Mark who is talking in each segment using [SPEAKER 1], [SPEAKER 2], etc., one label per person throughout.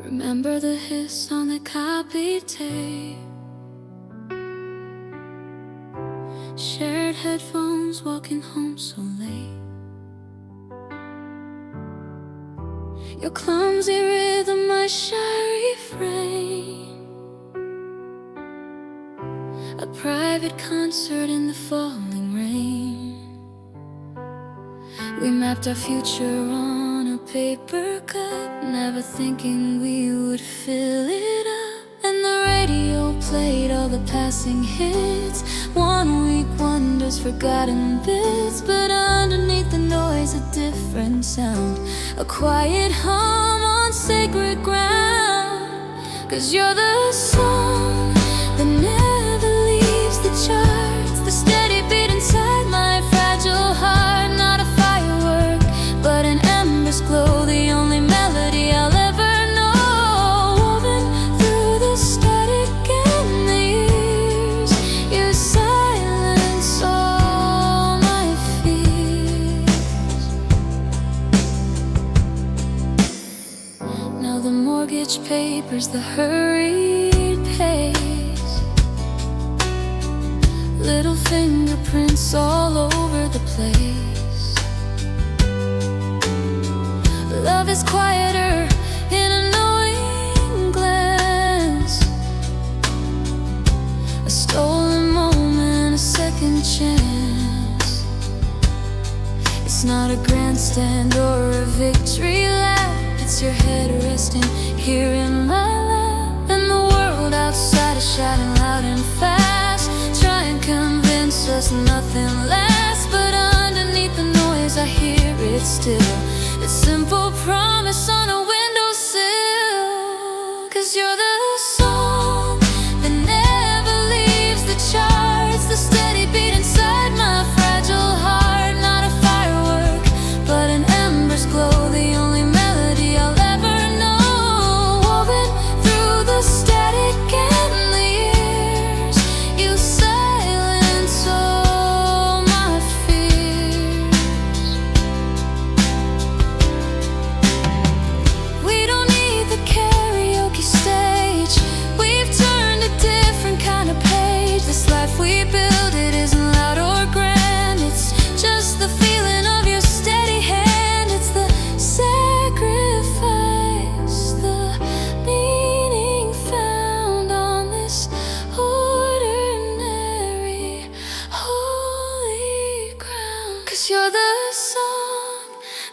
[SPEAKER 1] Remember the hiss on the copy tape, shared headphones walking home so late. Your clumsy rhythm, my shy refrain, a private concert in the falling rain. We mapped our future on a paper cup, never thinking we would fill it up. And the radio played all the passing hits, one-week wonders, forgotten bits. But underneath the noise, a different sound, a quiet hum on sacred ground. 'Cause you're the song that never leaves the charts, the steady beat inside my fragile heart. Not a firework, but an ember's glow, the only melody I'll ever know. Woven through the static and the years, you silence all my fears. Now the mortgage papers, the hurried pace, little fingerprints all over the place. Love is quieter in a knowing glance, a stolen moment, a second chance. It's not a grandstand or a victory lap, it's your head resting here in my lap. And the world outside is shouting loud and fast, try and convince us nothing lasts. But underneath the noise I hear it still, it's simple promise on a windowsill. 'Cause you're the song that never leaves the charts, the steady beat inside my fragile heart. Not a firework, but an ember's glow, the only melody I'll ever know. Woven through the static and the years, you silence all my fears. We don't need the karaoke stage, we've turned a different kind of page. This life we build, it isn't loud or grand, it's just the feeling of your steady hand. It's the sacrifice, the meaning found on this ordinary holy ground. 'Cause you're the song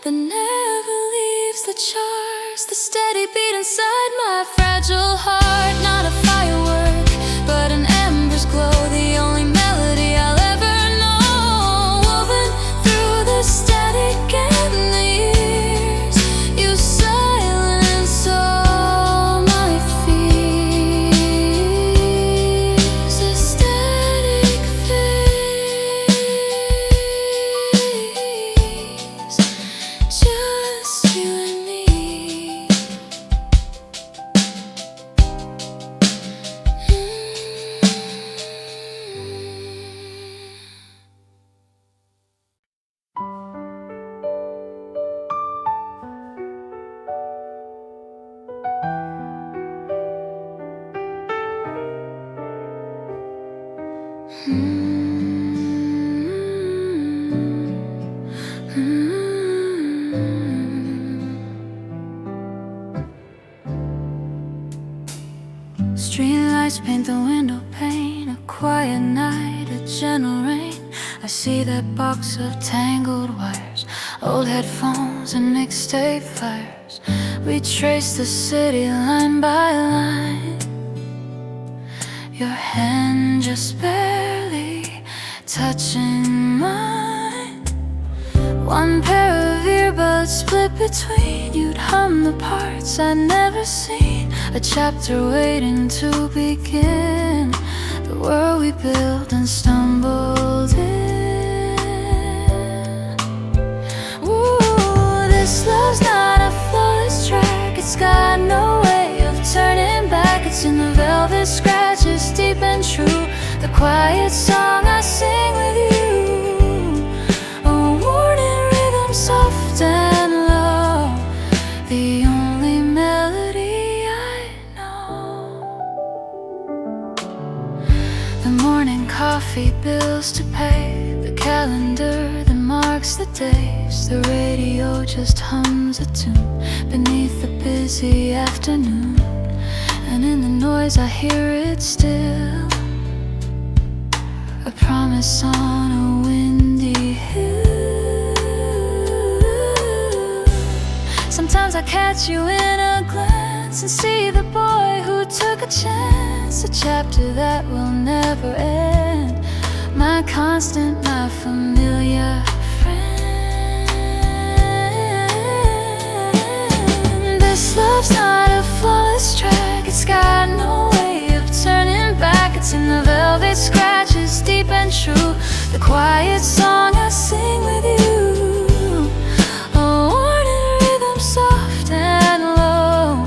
[SPEAKER 1] that never leaves the charts, the steady beat inside my fragile heart. Not a firework, but an ember's glow, the only melody I'll ever know. Woven through the static and the years, you silence all my fears. A static phase, just you and me. Streetlights paint the window pane, a quiet night, a gentle rain. I see that box of tangled wires, old headphones and mixtape flyers. We trace the city line by line, your hand just barely touching mine. One pair of earbuds split between, you'd hum the parts I'd never seen, a chapter waiting to begin, the world we built and stumbled in. Ooh, this love's not a flawless track, it's got no way of turning back. It's in the velvet scratches, deep and true, the quiet song I sing with you. A warning rhythm soft and low, the only melody I know. The morning coffee bills to pay, the calendar that marks the days, the radio just hums a tune beneath the busy afternoon, and in the noise I hear it still, a promise on a windy hill. Sometimes I catch you in a glance and see the boy who took a chance, a chapter that will never end, my constant, my familiar friend. This love's not a flawless track, it's got no way of turning back. It's in the velvet scratches, deep and true, the quiet song I sing with you. A warning rhythm soft and low,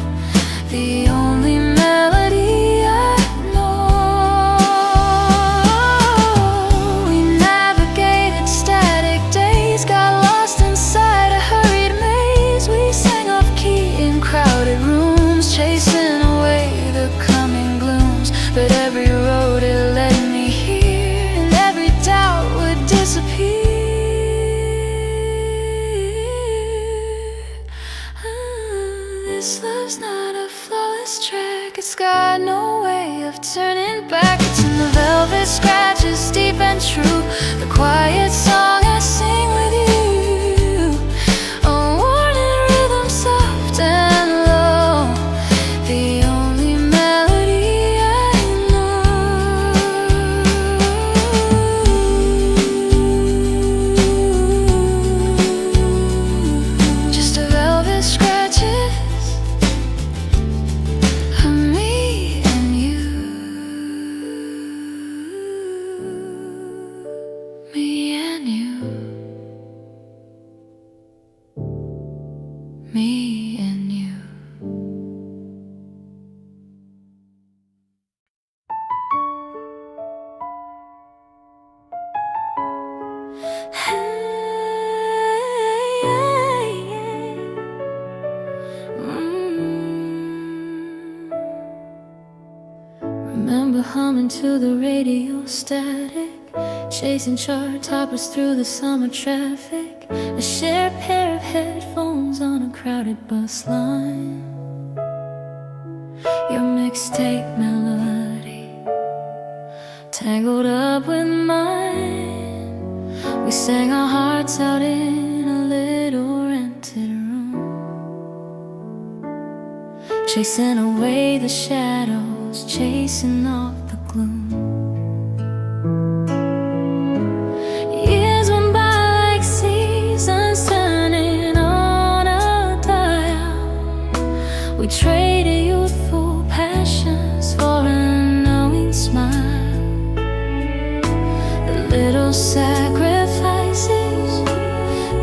[SPEAKER 1] the only melody I know. We navigated static days, got lost inside a hurried maze. We sang off key in crowded rooms, chasing away the coming glooms. But every road it led me here, and every doubt would disappear. This love's not a flawless track, it's got no way of turning back. It's in the velvet scratches, deep and true, the quiet song I sing with you. A warning rhythm soft and low, the only melody I know. Just a velvet scratches of me and you. Me and you. Me and you. Remember humming to the radio static, chasing chart toppers through the summer traffic, a shared pair of headphones on a crowded bus line. Your mixtape melody tangled up with mine. We sang our hearts out in a little rented room, chasing away the shadows, chasing off the gloom. Years went by like seasons turning on a dial. We traded youthful passions for a knowing smile. The little sacrifices,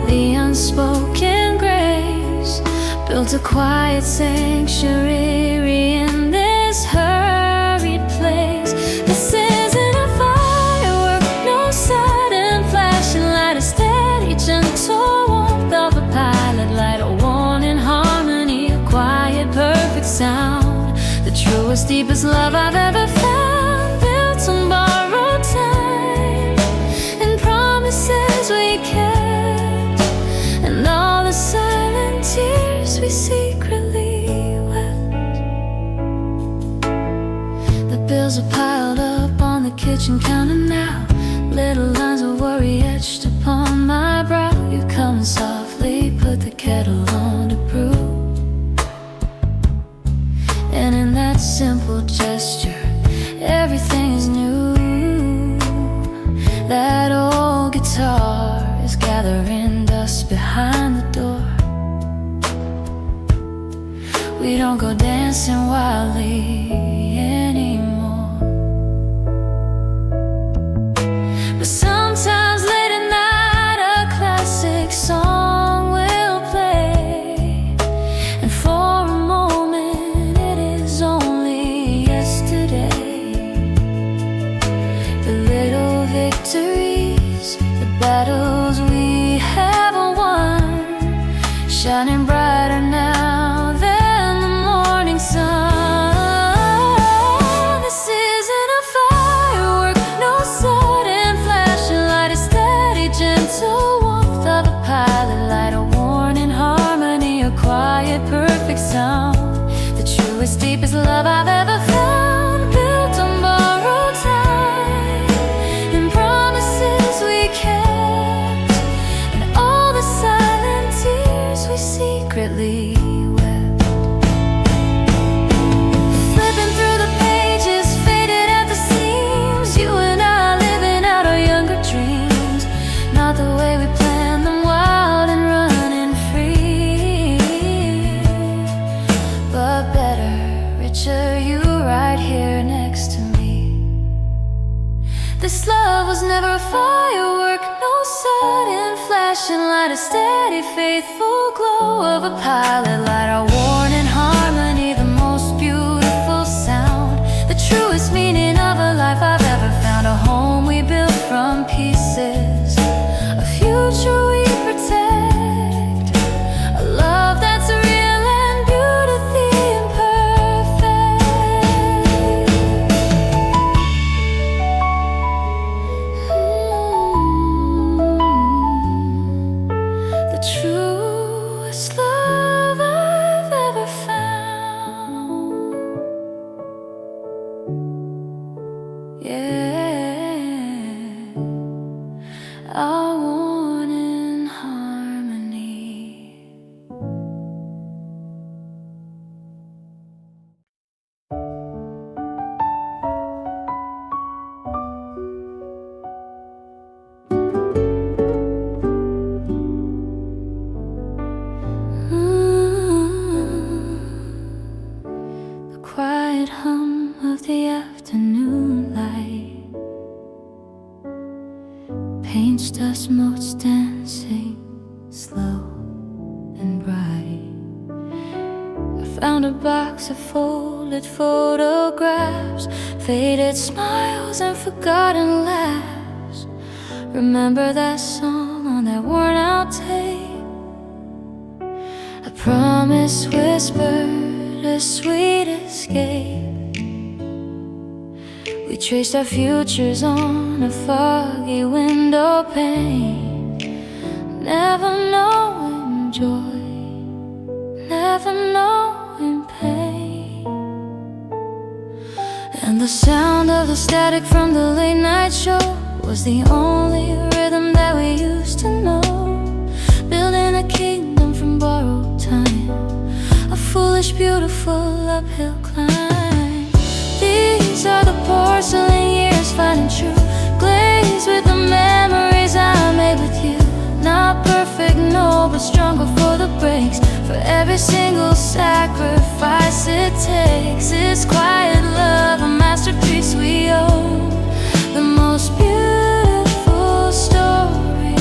[SPEAKER 1] the unspoken grace, built a quiet sanctuary in this hurried place. This isn't a firework, no sudden flashing light, a steady, gentle warmth of a pilot light, a warning harmony, a quiet, perfect sound. The truest, deepest love I've ever found, built on borrowed time and promises we kept, and all the silent tears we secretly wept. The bills are piled up on the kitchen counter now, little lines of worry etched upon my brow. You come and softly put the kettle on to brew, and in that simple gesture everything is new. That old guitar is gathering dust behind the door. We don't go dancing wildly anymore, but sometimes late at night a classic song will play, and for a moment it is only yesterday. victories, the battles we have won, shining brighter now than the morning sun. This isn't a firework, no sudden flashing light, a steady, gentle warmth of a pilot light, a warning harmony, a quiet, perfect sound. The truest, deepest love I've ever found, built on borrowed time and promises we kept, and all the silent tears we secretly wept. Flipping through the pages, faded at the seams, you and I living out our younger dreams, not the way we planned them, wild and running free, but better, richer, you right here next to me. This love was never a firework, no sudden flashing light, a steady, faithful glow of a pilot light, our warning harmony, the most beautiful sound, the truest meaning of a life I've ever found, a home we built from pieces, a future we protect, a love that's real and beautifully imperfect. The truest love I've ever found. Yeah, our one in harmony. The quiet hum of the afternoon light paints dust motes dancing slow and bright. I found a box of folded photographs, faded smiles and forgotten laughs. Remember that song on that worn out tape? A promise whispered, a sweet escape. We traced our futures on a foggy window pane, never knowing joy, never knowing pain. And the sound of the static from the late night show was the only rhythm that we used to know, building a kingdom from borrowed time, a foolish, beautiful uphill climb. These are the porcelain years, finding true glaze with the memories I made with you. Not perfect, no, but stronger for the breaks, for every single sacrifice it takes. This quiet love, a masterpiece we own, the most beautiful story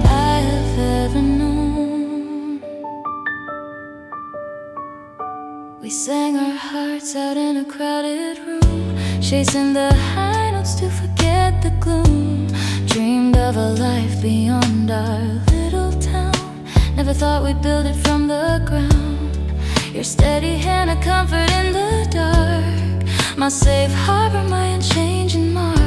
[SPEAKER 1] I have ever known. We sang our hearts out in a crowded room, chasing the high notes to forget the gloom. Dreamed of a life beyond our little town, never thought we'd build it from the ground. Your steady hand, a comfort in the dark, my safe harbor, my unchanging mark.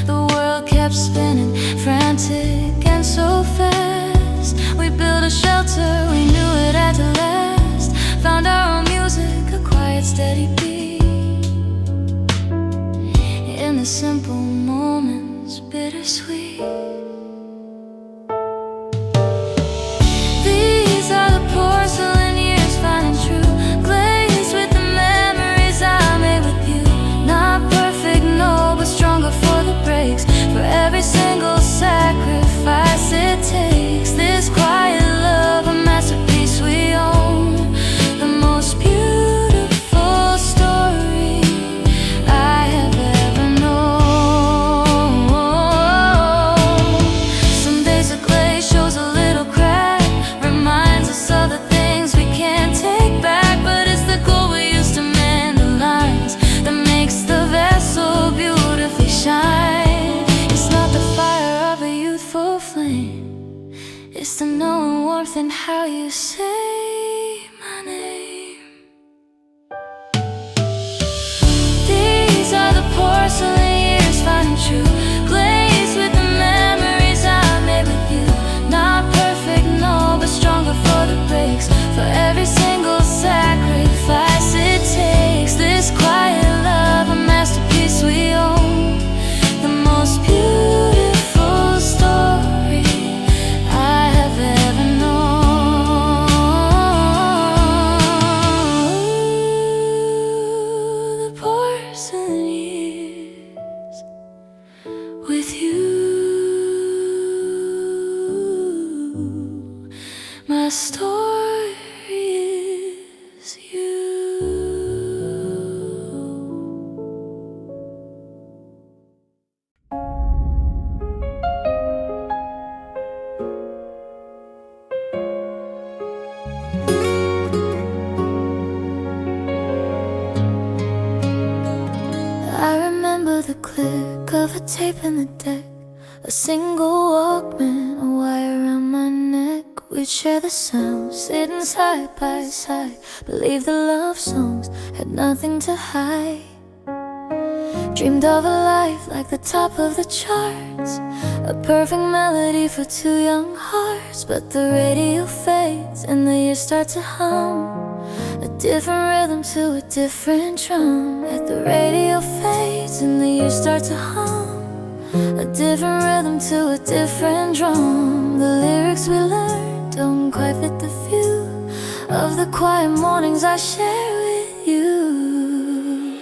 [SPEAKER 1] The world kept spinning, frantic and so fast. We built a shelter, we knew it had to last. Found our own music, a quiet, steady beat, in the simple moments, bittersweet. These are the porcelain years, finding true glaze with the memories I made with you. Not perfect, no, but stronger for the breaks, for every single sacrifice it takes. This quiet love, a masterpiece we own, the most beautiful story I have ever known. than how you say my name. These are the porcelain years finding true glaze with the memories I made with you. Not perfect, no, but stronger for the breaks, for every single sacrifice it takes. This quiet love, a masterpiece we own, the most beautiful story I have ever known. The porcelain years with you, my story is you. I remember the click of a tape in the deck, a single Walkman, a wire around my neck. We'd share the sound, sitting side by side. Believe the love songs had nothing to hide. Dreamed of a life like the top of the charts, a perfect melody for two young hearts. But the radio fades and the years start to hum, a different rhythm to a different drum. At the radio fades and the years start to hum, a different rhythm to a different drum. The lyrics we learned don't quite fit the view of the quiet mornings I share with you.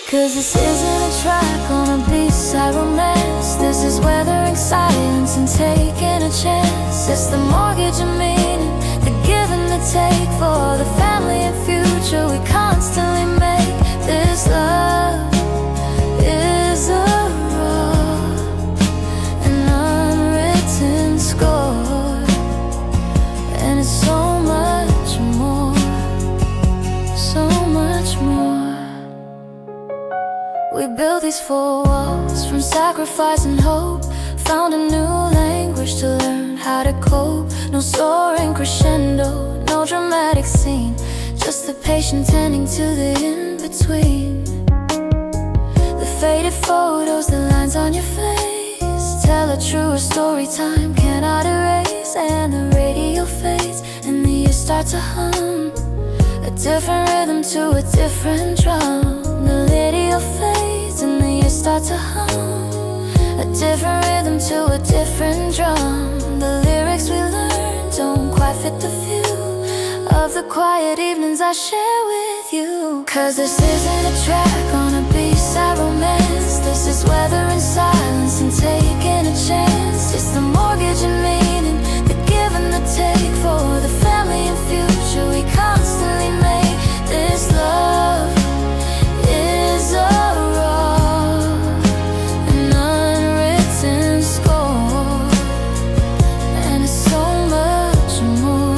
[SPEAKER 1] 'Cause this isn't a track on a B-side romance. This is weathering silence and taking a chance. It's the mortgage of meaning, the give and the take, for the family and future we constantly make. This love is a raw and unwritten score, and it's so much more, so much more. We built these four walls from sacrifice and hope, found a new language to learn how to cope. No soaring crescendo, no dramatic scene, just the patient tending to the in-between. The faded photos, the lines on your face, tell a truer story time cannot erase. And the radio fades and the years start to hum, a different rhythm to a different drum. The radio fades and the years start to hum, a different rhythm to a different drum. The lyrics we learned don't quite fit the view of the quiet evenings I share with you. 'Cause this isn't a track on a B-side romance. This is weathering silence and taking a chance. It's the mortgage and meaning, the give and the take, for the family and future we constantly make. This love is a raw and unwritten score, and it's so much more.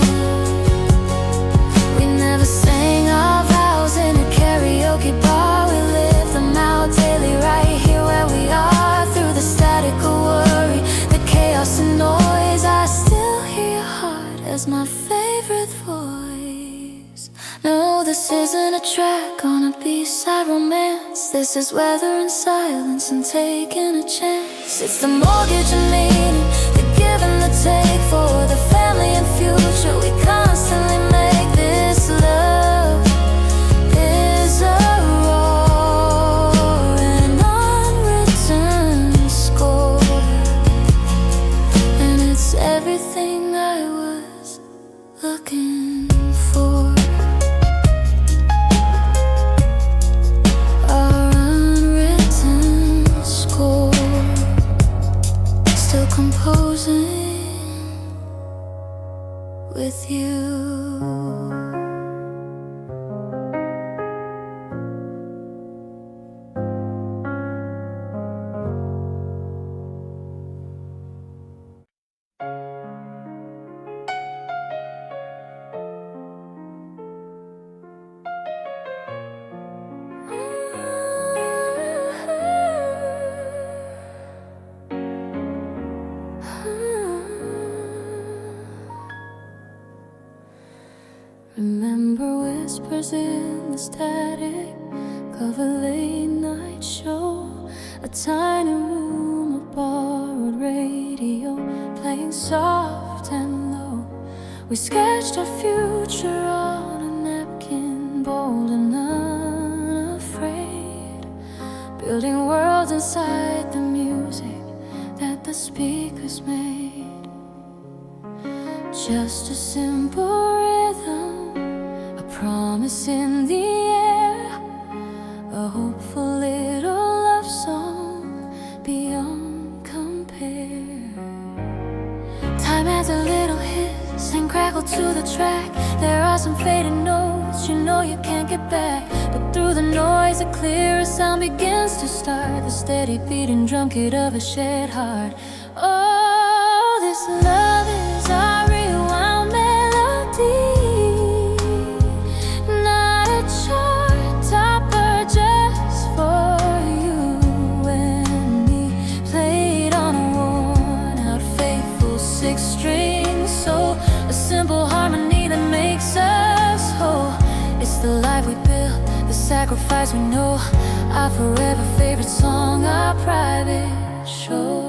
[SPEAKER 1] We never sang our vows in a karaoke bar. We live them out daily right here where we are. Through the static of worry, the chaos and noise, I still hear your heart as my favorite voice. No, this isn't a track on a B-side romance. This is weathering silence and taking a chance. It's the mortgage and meaning, the give and the take, for the family and future we constantly make. This love is a raw and unwritten score, and it's everything I was looking for. Our unwritten score, still composing with you. fingers in the static of a late night show. A tiny room, a borrowed radio playing soft and low. We sketched our future on a napkin, bold and unafraid, building worlds inside the music that the speakers made. Just a simple rhythm, a promise in the air, a hopeful little love song beyond compare. Time adds a little hiss and crackle to the track. There are some faded notes you know you can't get back, but through the noise a clearer sound begins to start, the steady beating drum kit of a shared heart. Oh, this love is our rewound melody, not a chart topper, just for you and me, played on a worn out faithful six string soul, a simple harmony that makes us whole. It's the life we built, the sacrifice we know, our forever favorite song, our private show.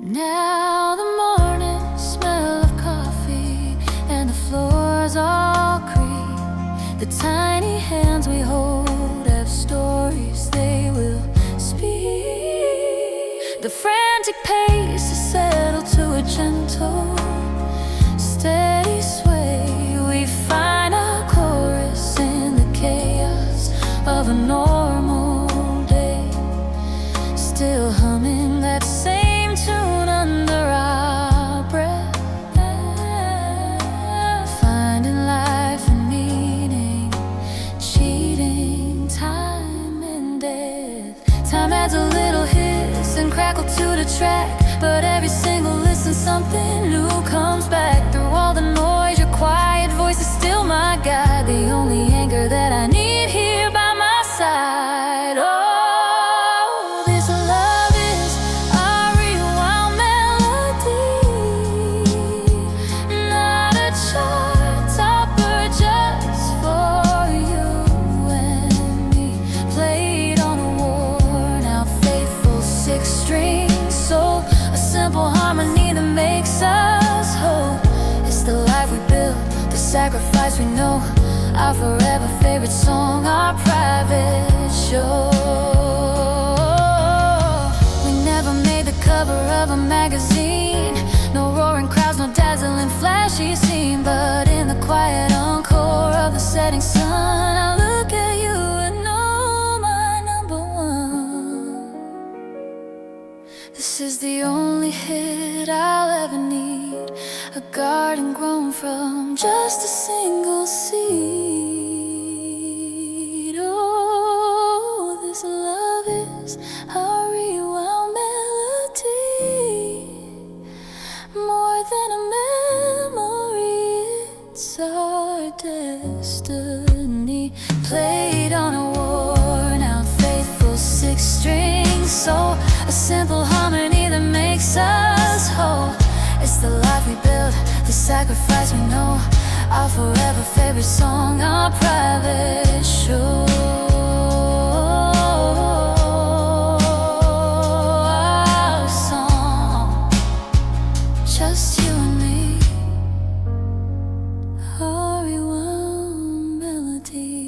[SPEAKER 1] Now the morning smell of coffee and the floors all creak. The tiny hands we hold have stories they will speak. The frantic pace is settled to a gentle, steady sway. We find our chorus in the chaos of a normal day, still humming that same tune under our breath, finding life and meaning, cheating time and death. Time adds a little hiss and crackle to the track, but every single listen something new comes back. Through all the noise your quiet voice is still my guide, the only anchor that I need here by my side. Oh, this love is our rewound melody, not a chart topper, just for you and me, played on a worn out faithful six string soul, a simple harmony that makes us whole. It's the life we built, the sacrifice we know, our forever favorite song, our private show. We never made the cover of a magazine, no roaring crowds, no dazzling flashy scene, but in the quiet encore of the setting sun, I look at you and know my number one. This is the only hit I'll ever need, a garden grown from just a single seed. Oh, this love is our rewound melody, more than a memory, it's our destiny, played on a worn out faithful six string soul, a simple harmony that makes us whole. It's the life we built, the sacrifice we know, our forever favorite song, our private show. Our song, just you and me, our rewound melody.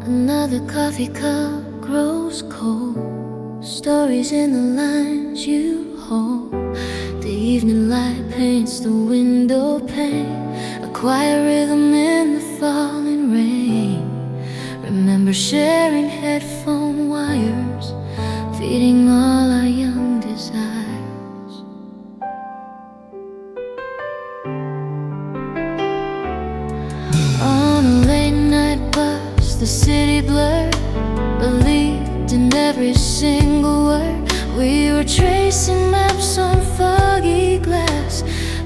[SPEAKER 1] Another coffee cup grows cold, stories in the lines you hold. The evening light paints the window pane, a quiet rhythm in the falling rain. Remember sharing headphone wires, feeding all our young desires. the city blurred, believed in every single word. We were tracing maps on foggy glass,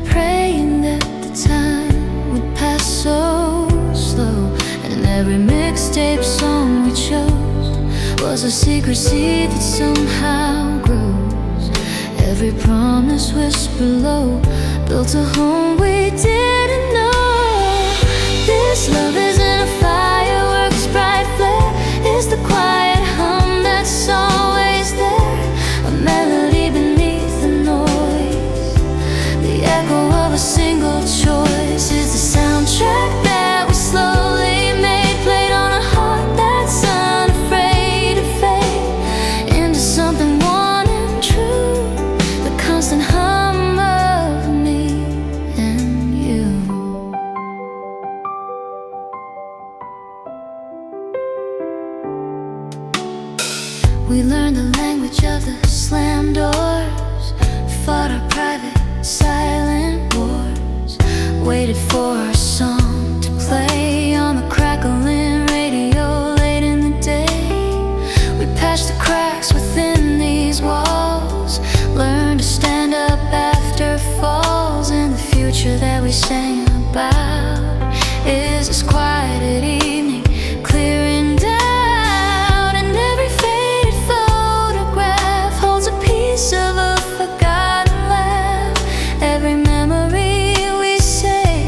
[SPEAKER 1] praying that the time would pass so slow. And every mixtape song we chose was a secret seed that somehow grows. Every promise whispered low, built a home we didn't know. This love isn't a fireworks bright flare, it's the quiet hum that's always there. A melody beneath the noise, the echo of a single choice. Is the soundtrack that we slowly made, played on a heart that's unafraid to fade into something warm and true, the constant hum of me and you. We learned the language of the slam doors, fought our private silent wars, waited for our song to play on the crackling radio late in the day. We patched the cracks within these walls, learned to stand up after falls, and the future that we sang about is this quieted evening clearing down, and every faded photograph holds a piece of a forgotten laugh. Every memory we say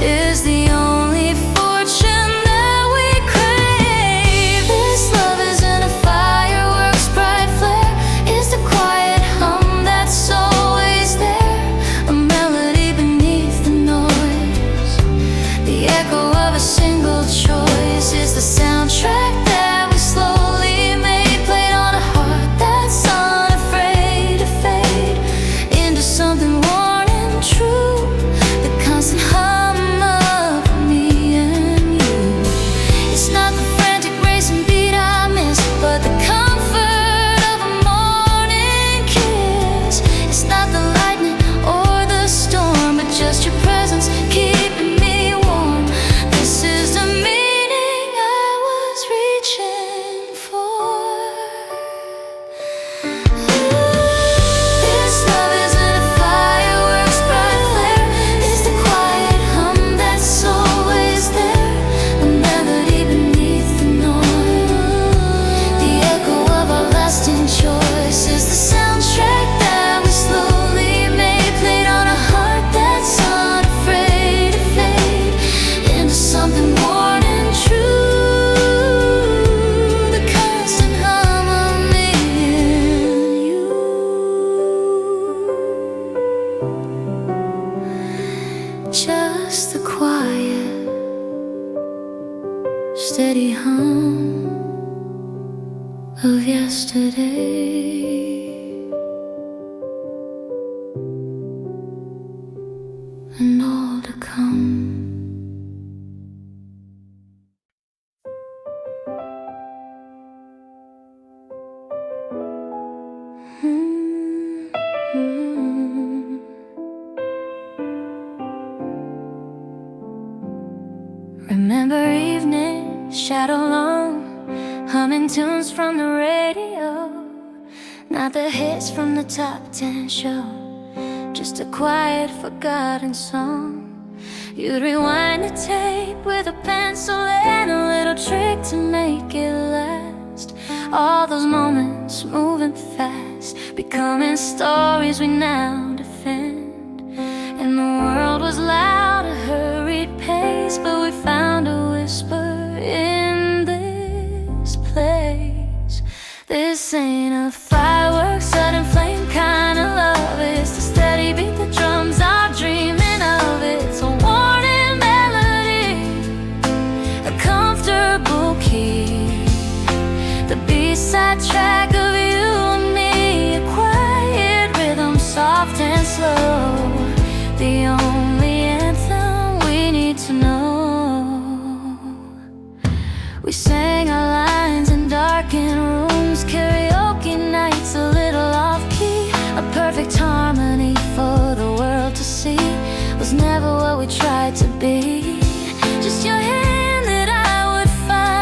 [SPEAKER 1] is the only fortune that we crave. This love isn't a fireworks bright flare, it's the quiet hum that's always there. A melody beneath the noise, the echo of a single choice. Is the soundtrack that we slowly made, played on a heart that's unafraid to fade into something worn and true, the constant hum of me and you. It's not the frantic racing beat I miss, but the comfort of a morning kiss. It's not the lightning or the storm, but just your presence keeping me warm. This is the meaning I was reaching for. This love isn't a fireworks bright flare, it's the quiet hum that's always there. A melody beneath the noise, the echo of our lasting choice. Is the soundtrack that we slowly made, played on a heart that's unafraid to fade into something worn and true, the constant hum of me and you. Just the quiet, steady hum of yesterday and all to come. Remember evening, shadow long, humming tunes from the radio. Not the hits from the top 10 show, just a quiet, forgotten song. You'd rewind the tape with a pencil and a little trick to make it last. All those moments moving fast, becoming stories we now defend. And the world was loud, a hurried pace, but we found a whisper in this place. This ain't a fireworks, sudden flame kind of love. It's the steady beat the drums are dreaming of. It's a warning melody, a comfortable key, the B-side track of you and me, a quiet rhythm, soft and slow, the only anthem we need to know. We sang our lines in darkened rooms, karaoke nights a little off-key, a perfect harmony for the world to see. Was never what we tried to be, just your hand that I would find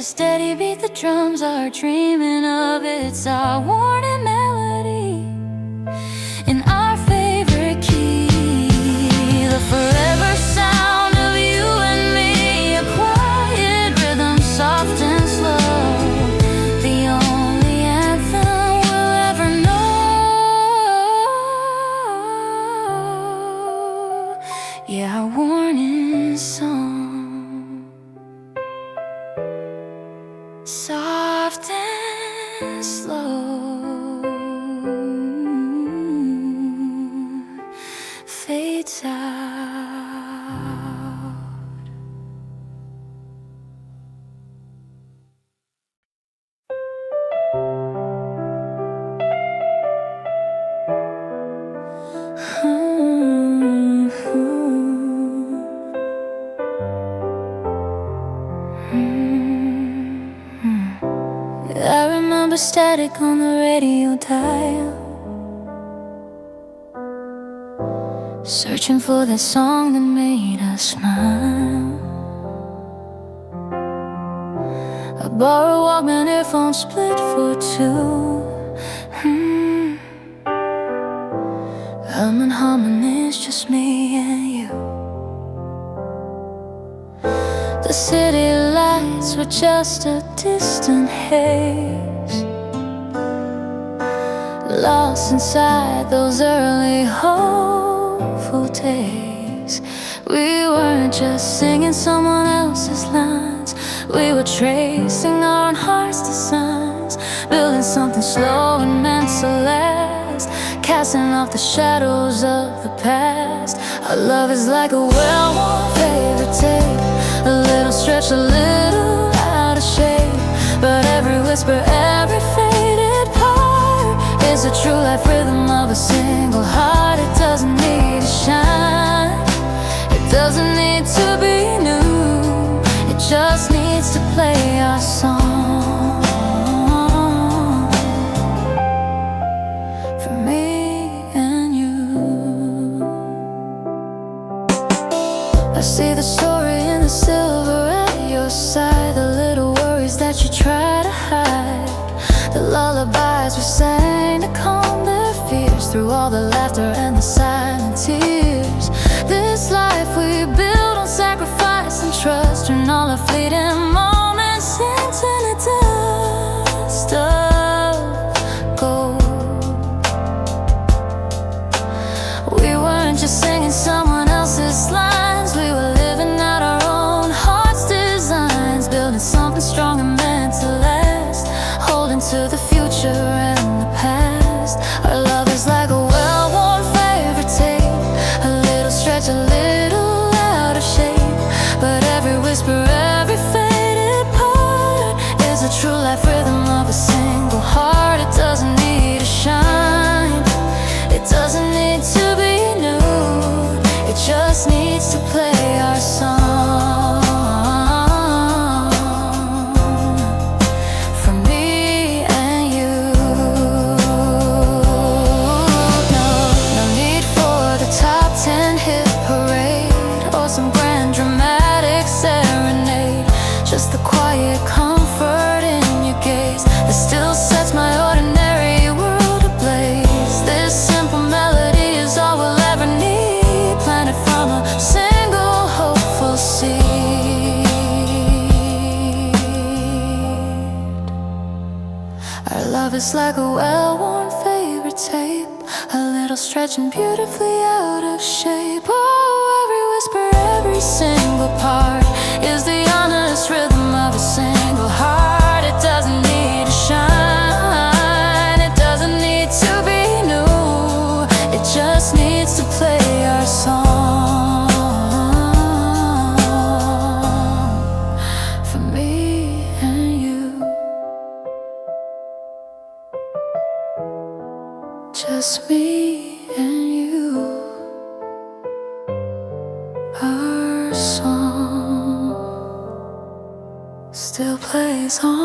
[SPEAKER 1] a steady beat the drums are dreaming of. It's our warning melody in our favorite key, the forever sound of you and me, a quiet rhythm, soft and slow, the only anthem we'll ever know. Yeah, our warning song, soft and slow, fades out. I remember static on the radio dial, searching for that song that made us smile. I borrowed Walkman earphones split for two. I'm humming, it's just me and you. The city lights were just a distant haze, lost inside those early hopeful days. We weren't just singing someone else's lines, we were tracing our own heart's designs, building something slow and meant to last, casting off the shadows of the past. Our love is like a well-worn favorite tape, a little stretched, a little out of shape, but every whisper, every faded part is a true life rhythm of a single heart. It doesn't need to shine, it doesn't need to be new, it just needs to play our song for me and you. I see the story in the silver at your side, the little worries that you try to hide, the lullabies we sang to calm their fears, through all the laughter and the silent tears. This life we build on sacrifice and trust, turn all our fleeting moments into the dust of gold. We weren't just singing someone else's lines, we were living out our own heart's designs, building something strong and meant to last, holding to the future and the past. Our love is like a well-worn favorite tape, a little stretch, a little out of shape, but every whisper, every faded part is a true life rhythm of a single heart. It doesn't need to shine, it doesn't need to be new, it just needs to play our song for me and you. No need for the top 10 hit parade or some grand dramatic serenade, just the quiet comfort in your gaze that still sets my ordinary world ablaze. This simple melody is all we'll ever need, planted from a single hopeful seed. Our love is like a well-worn favorite tape, a little stretching beautifully out of shape. Oh, every whisper, every single part is the honest rhythm of a single heart. It doesn't need to shine, it doesn't need to be new, it just needs to play our song for me and you. Just me and you. Our song still plays on.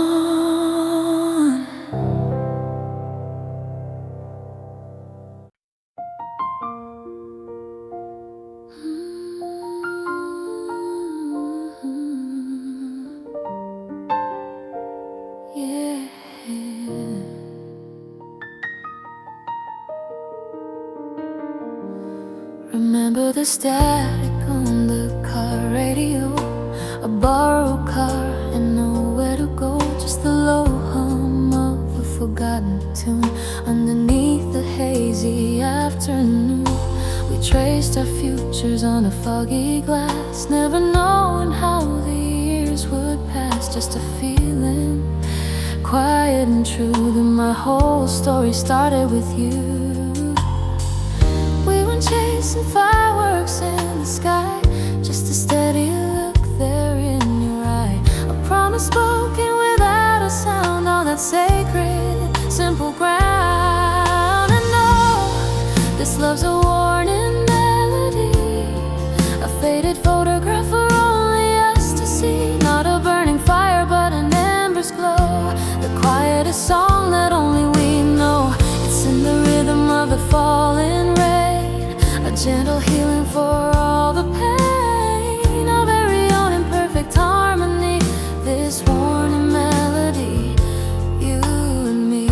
[SPEAKER 1] Remember the static on the car radio, a borrowed car and nowhere to go, just the low hum of a forgotten tune underneath the hazy afternoon. We traced our futures on a foggy glass, never knowing how the years would pass. Just a feeling, quiet and true, that my whole story started with you. We weren't chasing fireworks in the sky, just a steady look there in your eye, a promise spoken without a sound on that sacred, simple ground. And oh, this love's a warning melody, a faded photograph for only us to see. Not a burning fire but an ember's glow, the quietest song that only we know. It's in the rhythm of the falling rain, a gentle healing for all the pain, our very own imperfect harmony. This warning melody, you and me.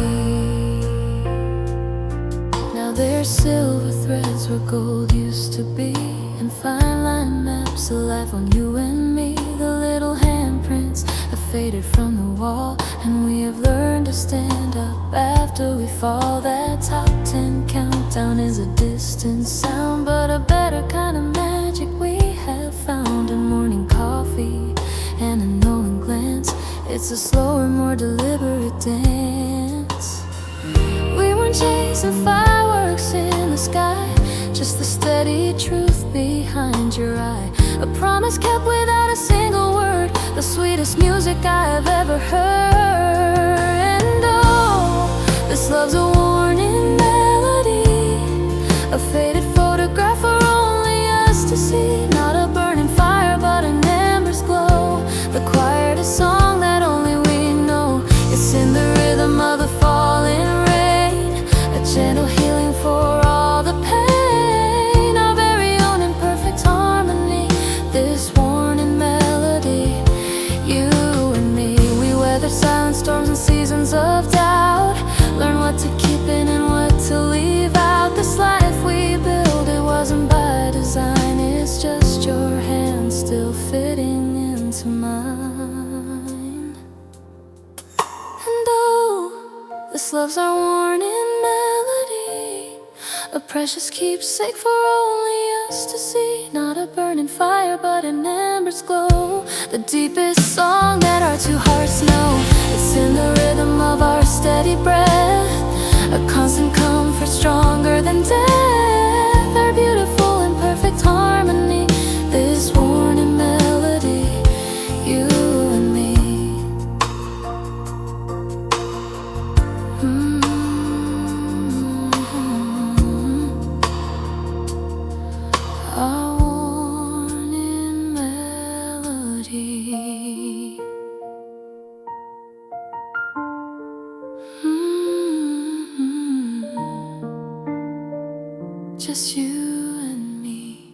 [SPEAKER 1] Now there's silver threads where gold used to be, and fine line maps of life on you and me. The little handprints have faded from the wall, and we have learned to stand up after we fall. That top 10 countdown is a distant sound, but a better kind of magic we have found in morning coffee and a knowing glance. It's a slower, more deliberate dance. We weren't chasing fireworks in the sky, just the steady truth behind your eye, a promise kept without a single word, the sweetest music I've ever heard. And oh, this love's a warning melody, a faded photograph for only us to see. Not a burning fire but an ember's glow, the quietest song that only we know. It's in the rhythm of the falling rain, a gentle healing for all the pain, our very own imperfect harmony. This warning melody, you and me. We weathered silent storms and seasons of doubt, learn what to keep in and what to leave out. This life we built, it wasn't by design, it's just your hand still fitting into mine. And oh, this love's our warning melody, a precious keepsake for only us to see. Not a burning fire but an ember's glow, the deepest song that our two hearts know. It's in the rhythm of our steady breath, a constant comfort stronger than death, our beautiful imperfect harmony. This warning melody, you and me. Our warning melody. Just you and me.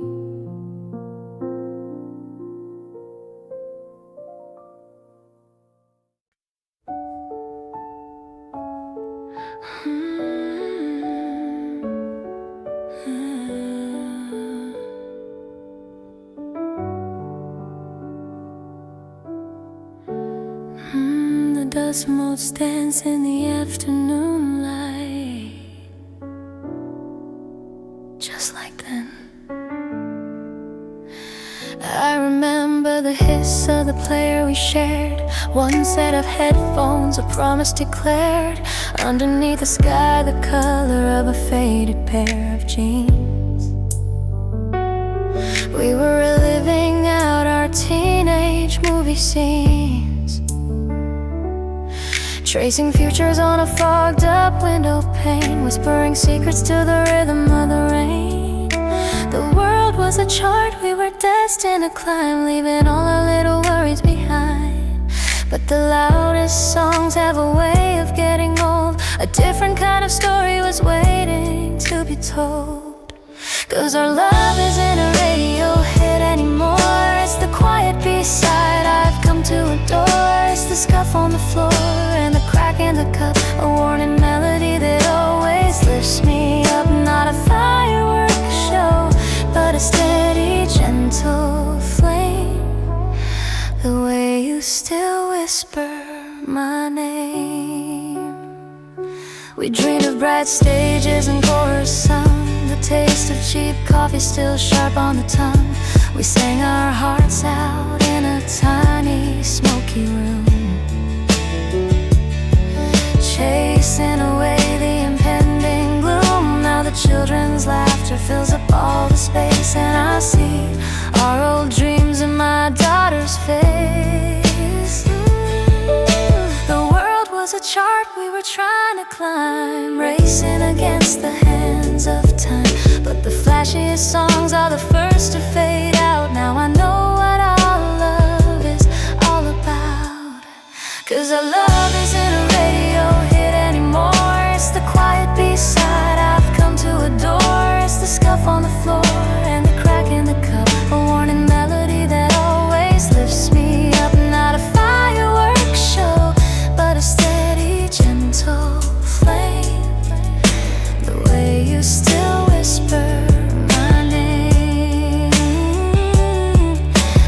[SPEAKER 1] The dust motes dance in the afternoon light, just like then. I remember the hiss of the player we shared, one set of headphones, a promise declared, underneath the sky the color of a faded pair of jeans. We were reliving out our teenage movie scenes, tracing futures on a fogged up window pane, whispering secrets to the rhythm of the rain. The world was a chart we were destined to climb, leaving all our little worries behind. But the loudest songs have a way of getting old, a different kind of story was waiting to be told. 'Cause our love isn't a radio hit anymore, it's the quiet B-side I've come to adore. It's the scuff on the floor and the crack in the cup, a warning melody that always lifts me up. Not a fireworks show, We dreamed of bright stages and chorus sun, the taste of cheap coffee still sharp on the tongue. We sang our hearts out in a tiny smoky room, chasing away the impending gloom. Now the children's laughter fills up all the space, and I see our old dreams in my daughter's face. The world was a chart we were trying to climb, racing against the hands of time. But the flashiest songs are the first to fade out. Now I know what our love is all about, 'cause our love isn't a radio hit anymore. It's the quiet B-side I've come to adore. It's the scuff on the floor and the crack in the cup, a warning melody that always lifts me up. Not a fireworks show, but a steady, gentle flame. The way you still whisper my name.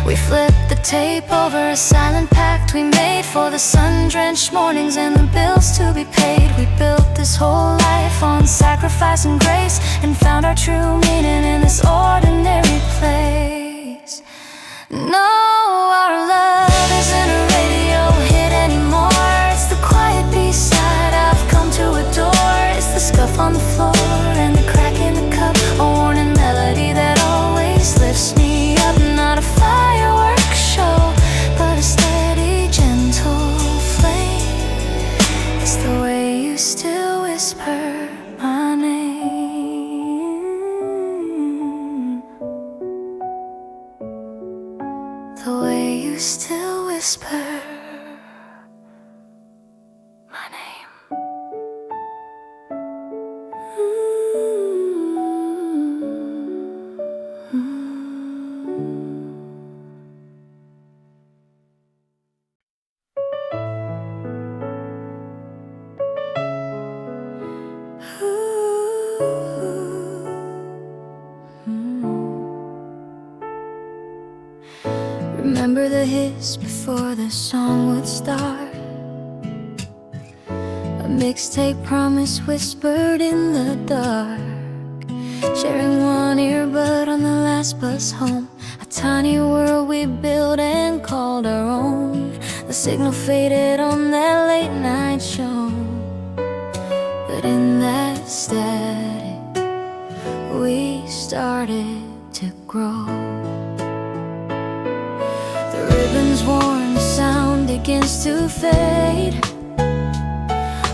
[SPEAKER 1] We flipped the tape over a silent pact we made for the sun-drenched mornings and the bills to be paid. We built this whole life on sacrifice and grace, and found our true meaning in this ordinary place. No, our love isn't a radio hit anymore. It's the quiet B-side I've come to adore. It's the scuff on the floor and the crack in the cup, a warning melody that always lifts me up. Not a fireworks show, but a steady, gentle flame. It's the way you still whisper my name. The way you still whisper my name. Remember the hits before the song would start, a mixtape promise whispered in the dark, sharing one earbud on the last bus home. A tiny world we built and called our own. The signal faded on that late night show, but in that static we started to grow. Ribbons worn, the sound begins to fade,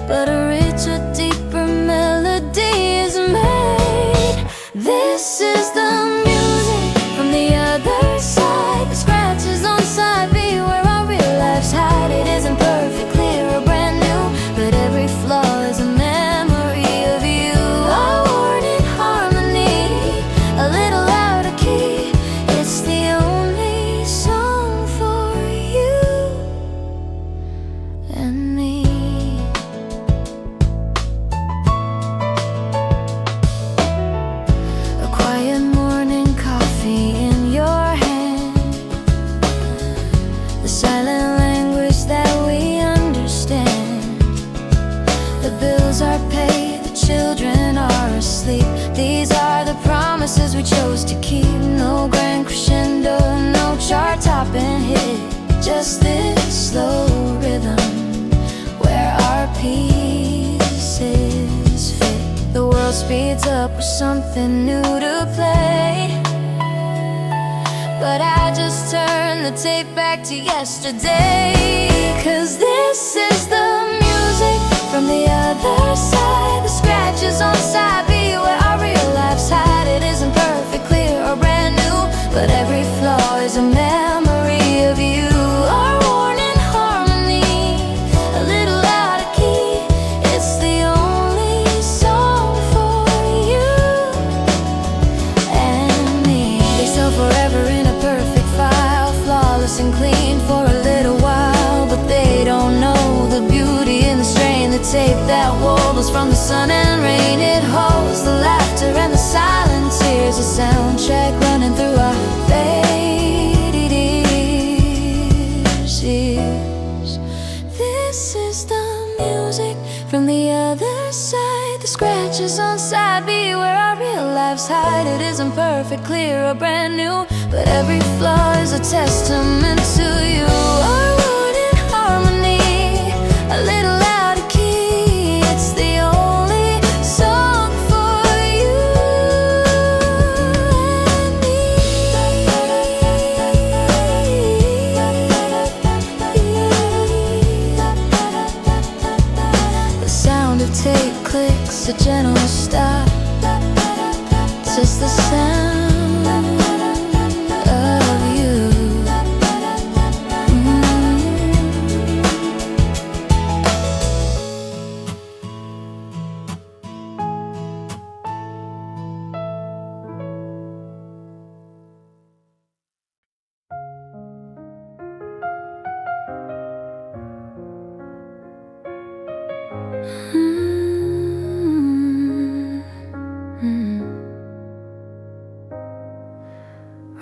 [SPEAKER 1] but a richer, deeper melody is made. This is the music from the other side. The scratches on side B where our real lives hide. It isn't perfect, clear, or brand new, but every flaw is a memory of you. A warning harmony, a little out of key. It's the only song for you and me. A quiet morning, coffee in your hand, the silent language that we understand. The bills are paid, the children are asleep. These are the promises we chose to keep. No grand crescendo, no chart-topping hit, just this slow rhythm where our pieces fit. The world speeds up with something new to play, but I just turn the tape back to yesterday. 'Cause this is the music from the other side. The scratches on side B where our real lives hide. It isn't perfect, clear, or brand new, but every flaw is a memory of you. Our warning harmony, a little out of key. It's the only song for you and me. They sell forever in a perfect file, flawless and clean for a little while, but they don't know the beauty in the strain. The tape that wobbles from the sun and rain, it holds the laughter and the silent tears, a soundtrack running through our faded ears. This is the music from the other side. see where our real lives hide. It isn't perfect, clear, or brand new, but every flaw is a testament to you. Our wooden harmony, a little out of key. It's the only song for you and me. The sound of tape clicks, a gentle stop, just the sound of you.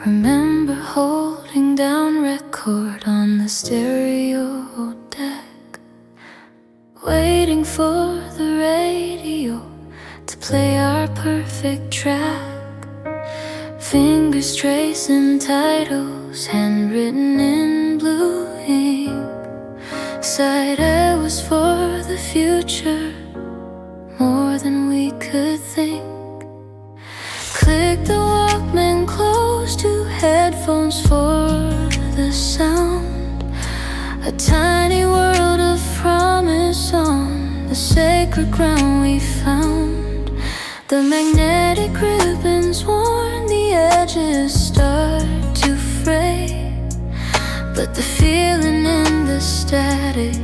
[SPEAKER 1] Remember holding down record on the stereo deck, waiting for the radio to play our perfect track. Fingers tracing titles, handwritten in blue ink. Side A was for the future, more than we could think. Click the Walkman close to headphones for the sound. A tiny world of promise on the sacred ground we found. The magnetic ribbons worn, the edges start to fray, but the feeling in the static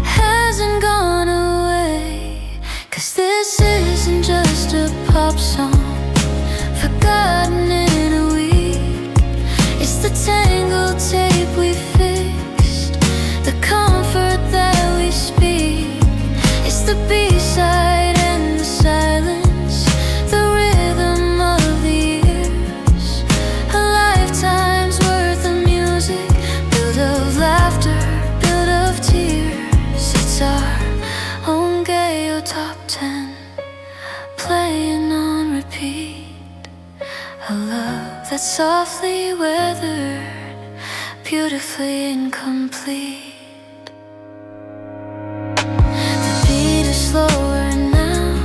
[SPEAKER 1] hasn't gone away. 'Cause this isn't just a pop song forgotten in a week. It's the tangled tape we fixed, the comfort that we speak. It's the B-side and the silence, the rhythm of the years. A lifetime's worth of music, built of laughter, built of tears. It's our own Gayo Top 10, playing on repeat. A love that's softly weathered, beautifully incomplete. The beat is slower now,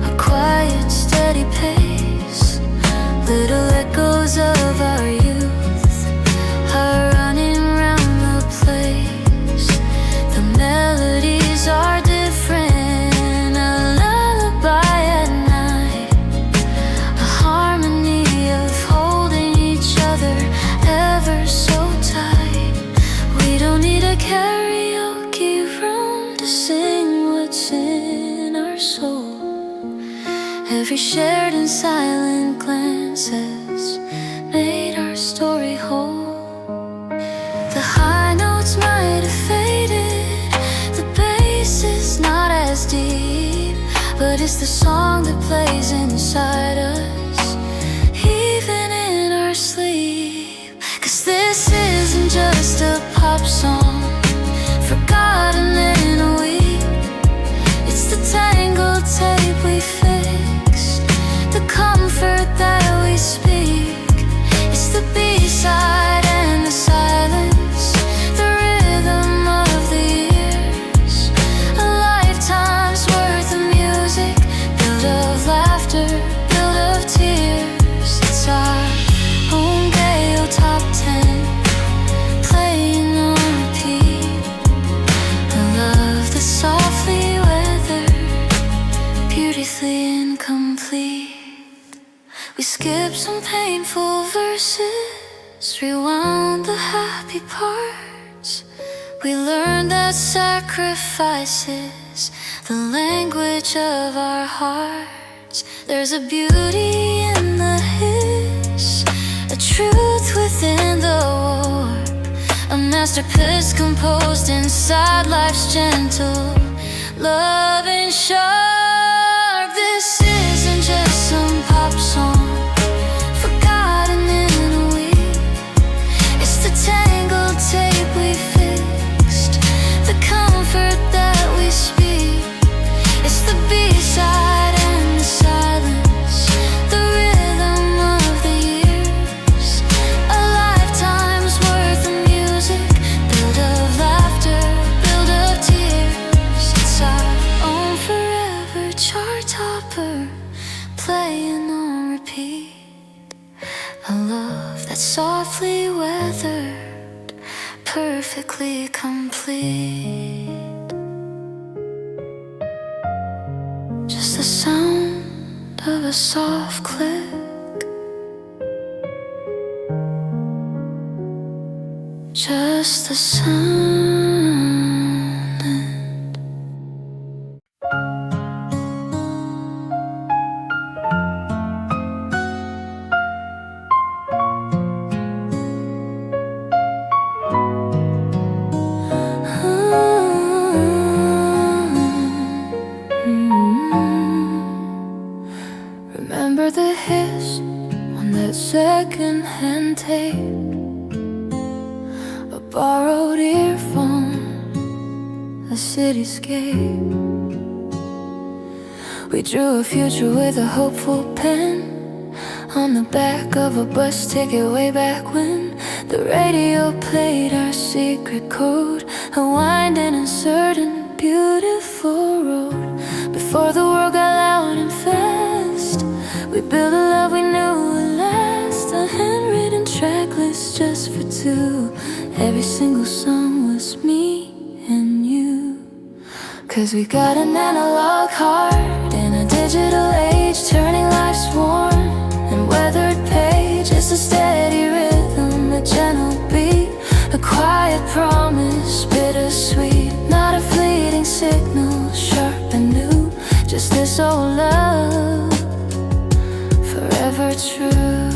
[SPEAKER 1] a quiet, steady pace. Little echoes of our youth are running round the place. The melodies are different. Karaoke room to sing what's in our soul. Every shared and silent glance has made our story whole. The high notes might have faded, the bass is not as deep, but it's the song that plays inside us, even in our sleep. 'Cause this isn't just a pop song forgotten in a week. It's the tangled tape we fixed, the comfort that we speak. It's the B-side and the silence, the rhythm of the years. A lifetime's worth of music, built of laughter, built of tears. It's our own Gayo Top 10, playing on repeat. A love that's softly weathered, beautifully incomplete. We skipped some painful verses, rewound the happy parts. We learned that sacrifice is the language of our hearts. There's a beauty in the hiss, a truth within the warp, a masterpiece composed inside life's gentle love and sharp. This isn't just some pop song forgotten in a week. It's the tangled tape we fixed, the comfort that we speak. It's the B-side and playing on repeat. A love that's softly weathered, perfectly complete. Just the sound of a soft click, just the sound. Remember the hiss on that second-hand tape, a borrowed earphone, a cityscape. We drew a future with a hopeful pen on the back of a bus ticket way back when the radio played our secret code, a winding, uncertain, beautiful road. Before the world got loud and fast, we built a love we knew would last, a handwritten tracklist just for two. Every single song was me and you. 'Cause we got an analog heart in a digital age, turning life's worn and weathered page. It's a steady rhythm, a gentle beat, a quiet promise, bittersweet. Not a fleeting signal, sharp and new. Just this old love, forever true.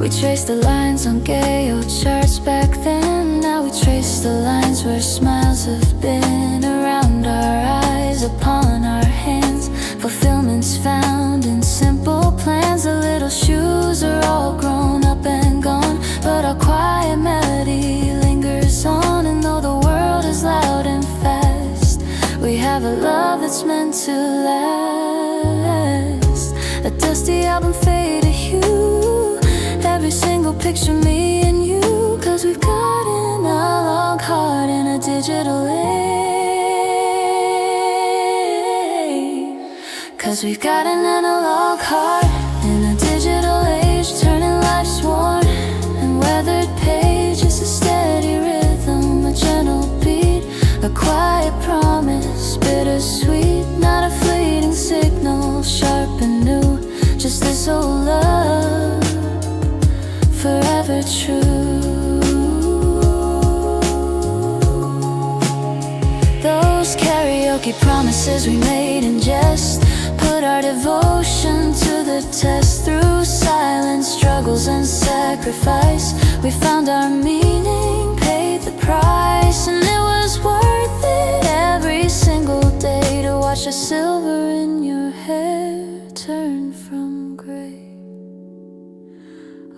[SPEAKER 1] We traced the lines on Gayo charts back then. Now we trace the lines where smiles have been, around our eyes, upon our hands. Fulfillment's found in simple plans. The little shoes are all grown up and gone, but our quiet melody lingers on. And though the world is loud and fast, we have a love that's meant to last. A dusty album fade to hue, every single picture me and you. 'Cause we've got an analog heart in a digital age. 'Cause we've got an analog heart in a digital age, turning life's worn and weathered page. It's a steady rhythm, a gentle beat, a quiet promise, bittersweet. Not a fleeting signal, sharp and new. Just this old love, forever true. Those karaoke promises we made in jest put our devotion to the test. Through silence, struggles and sacrifice, we found our meaning, paid the price. And it was worth it every single day to watch the silver in your hair turn from gray.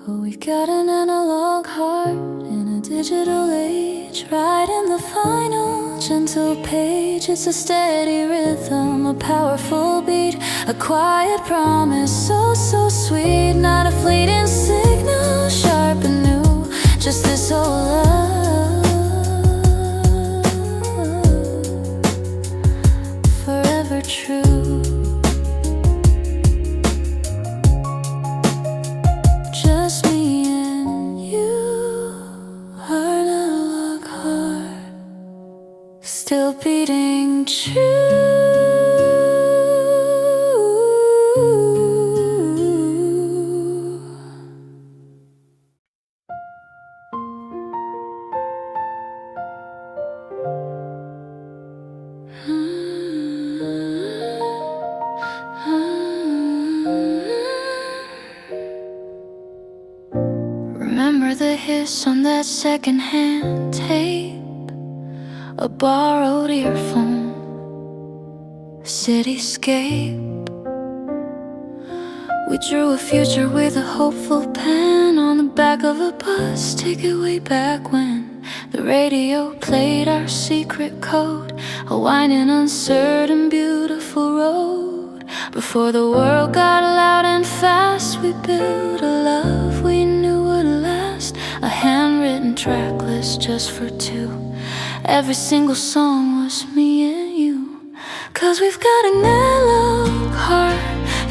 [SPEAKER 1] Oh, we've got an analog heart in a digital age, writing the final gentle page. It's a steady rhythm, a powerful beat, a quiet promise, so, so sweet. Not a fleeting signal, sharp and new. Just this old love, forever true. Just me and you, our analog heart still beating true. Remember the hiss on that second-hand tape, a borrowed earphone, a cityscape. We drew a future with a hopeful pen on the back of a bus ticket way back when the radio played our secret code, a winding, uncertain, beautiful road. Before the world got loud and fast, we built a love we knew would last, a handwritten track list just for two. Every single song was me and you. 'Cause we've got an analog heart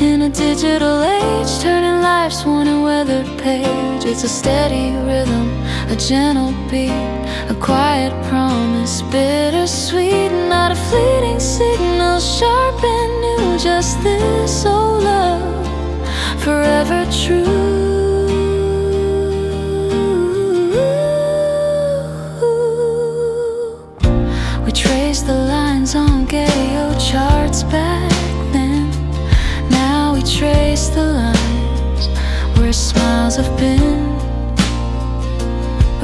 [SPEAKER 1] in a digital age, turning life's worn and weathered page. It's a steady rhythm, a gentle beat, a quiet promise, bittersweet, not a fleeting signal, sharp and new, just this old love, forever true. We traced the lines on gay-o charts back then. Now we trace the lines where smiles have been.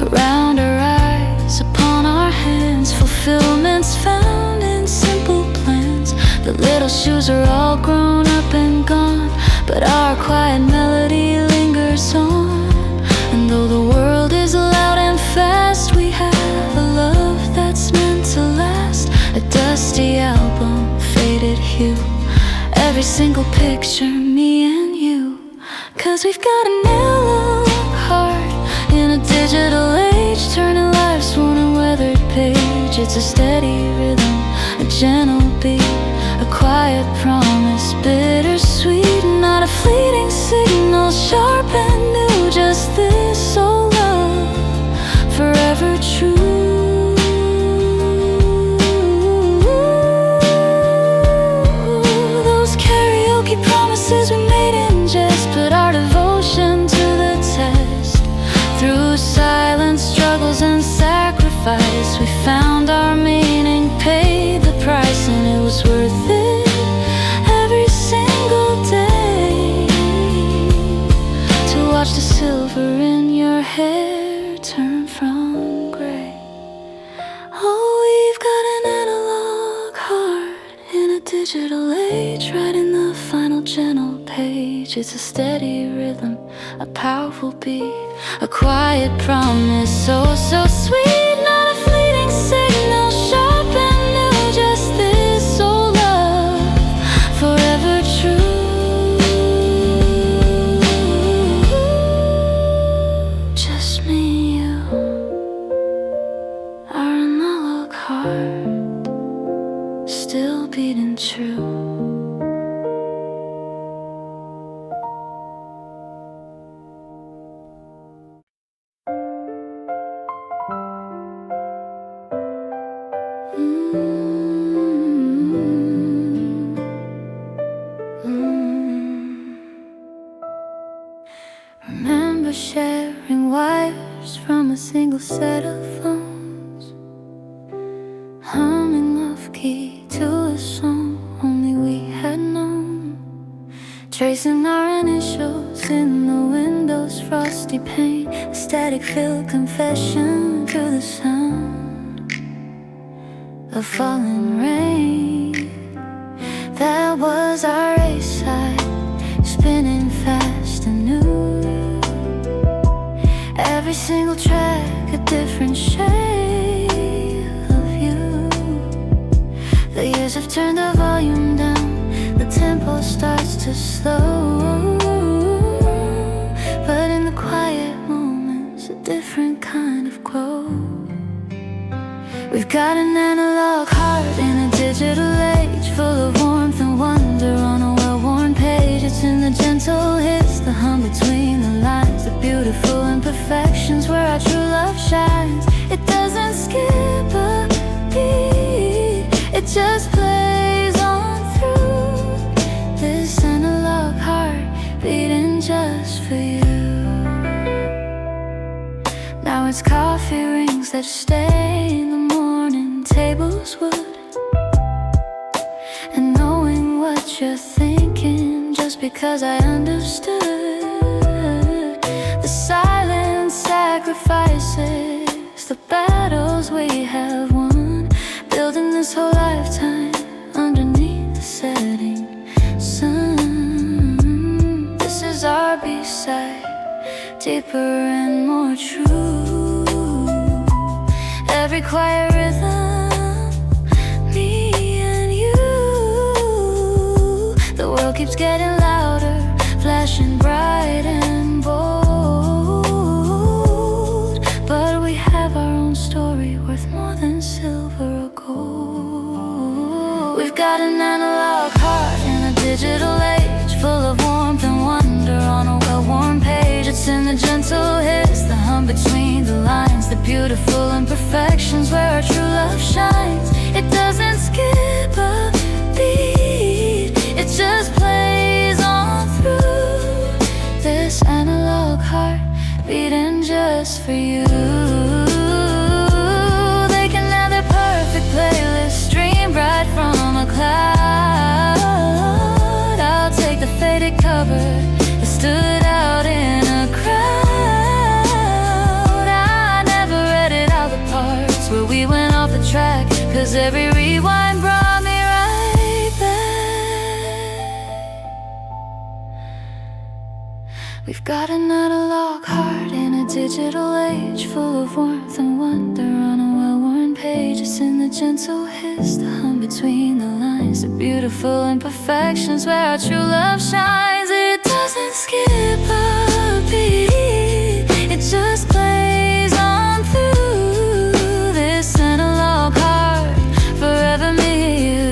[SPEAKER 1] Around our eyes, upon our hands, fulfillment's found in simple plans. The little shoes are all grown up and gone, but our quiet melody lingers on. And though the world is loud and fast, we have a love that's meant to last. A dusty album, faded hue, every single picture, me and you. 'Cause we've got an analog heart in a digital age, turning life's worn and weathered page. It's a steady rhythm, a gentle beat, a quiet promise, bittersweet, not a fleeting signal, sharp and new, just this old love, forever true. Those karaoke promises we made in jest, put our devotion to the test. Through silence, struggles and sacrifice, we found our meaning, paid the price, and it was worth it every single day. To watch the silver in your hair turn from gray. Oh, we've got an analog heart in a digital age, writing the final gentle page. It's a steady rhythm, a powerful beat, a quiet promise, so, so sweet, not a fleeting signal, sharp and new, just this old love, forever true. Just me and you, our analog heart, still beating true. Remember sharing wires from a single set of phones, humming off key to a song only we had known, tracing our initials in the window's frosty pane, a static-filled confession to the sound of falling rain. That was our A-side, spinning fast and new. Every single track a different shade of you. The years have turned the volume down, the tempo starts to slow, but in the quiet moments a different kind of glow. We've got an analog heart in a digital age, full of warmth and wonder on a well-worn page. It's in the gentle hits, the hum between the lines, the beautiful imperfections where our true love shines. It doesn't skip a beat, it just plays on through. This analog heart beating just for you. Now it's coffee rings that stay in the morning, tables wood, and knowing what you're thinking just because I understood. The silent sacrifices, the battles we have won, building this whole lifetime underneath the setting sun. This is our B-side, deeper and more true. Every quiet rhythm, me and you. The world keeps getting louder, flashing bright and bold, but we have our own story worth more than silver or gold. We've got an analog heart in a digital age, full of warmth and wonder on a well-worn page. It's in the gentle hiss, the hum between the lines, the beautiful imperfections where our true love shines. It doesn't skip a beat, it just plays on through. This analog heart beating just for you. They can have their perfect playlist streamed right from a cloud. I'll take the faded cover that stood out in a crowd. I never edited out the parts where we went off the track, 'cause every rewind brought me right back. We've got an analog heart in a digital age, full of warmth and wonder on a well-worn page. It's in the gentle hiss, the hum between the lines, the beautiful imperfections where our true love shines. It doesn't skip a beat, it just plays on through. This analog heart, forever me, you.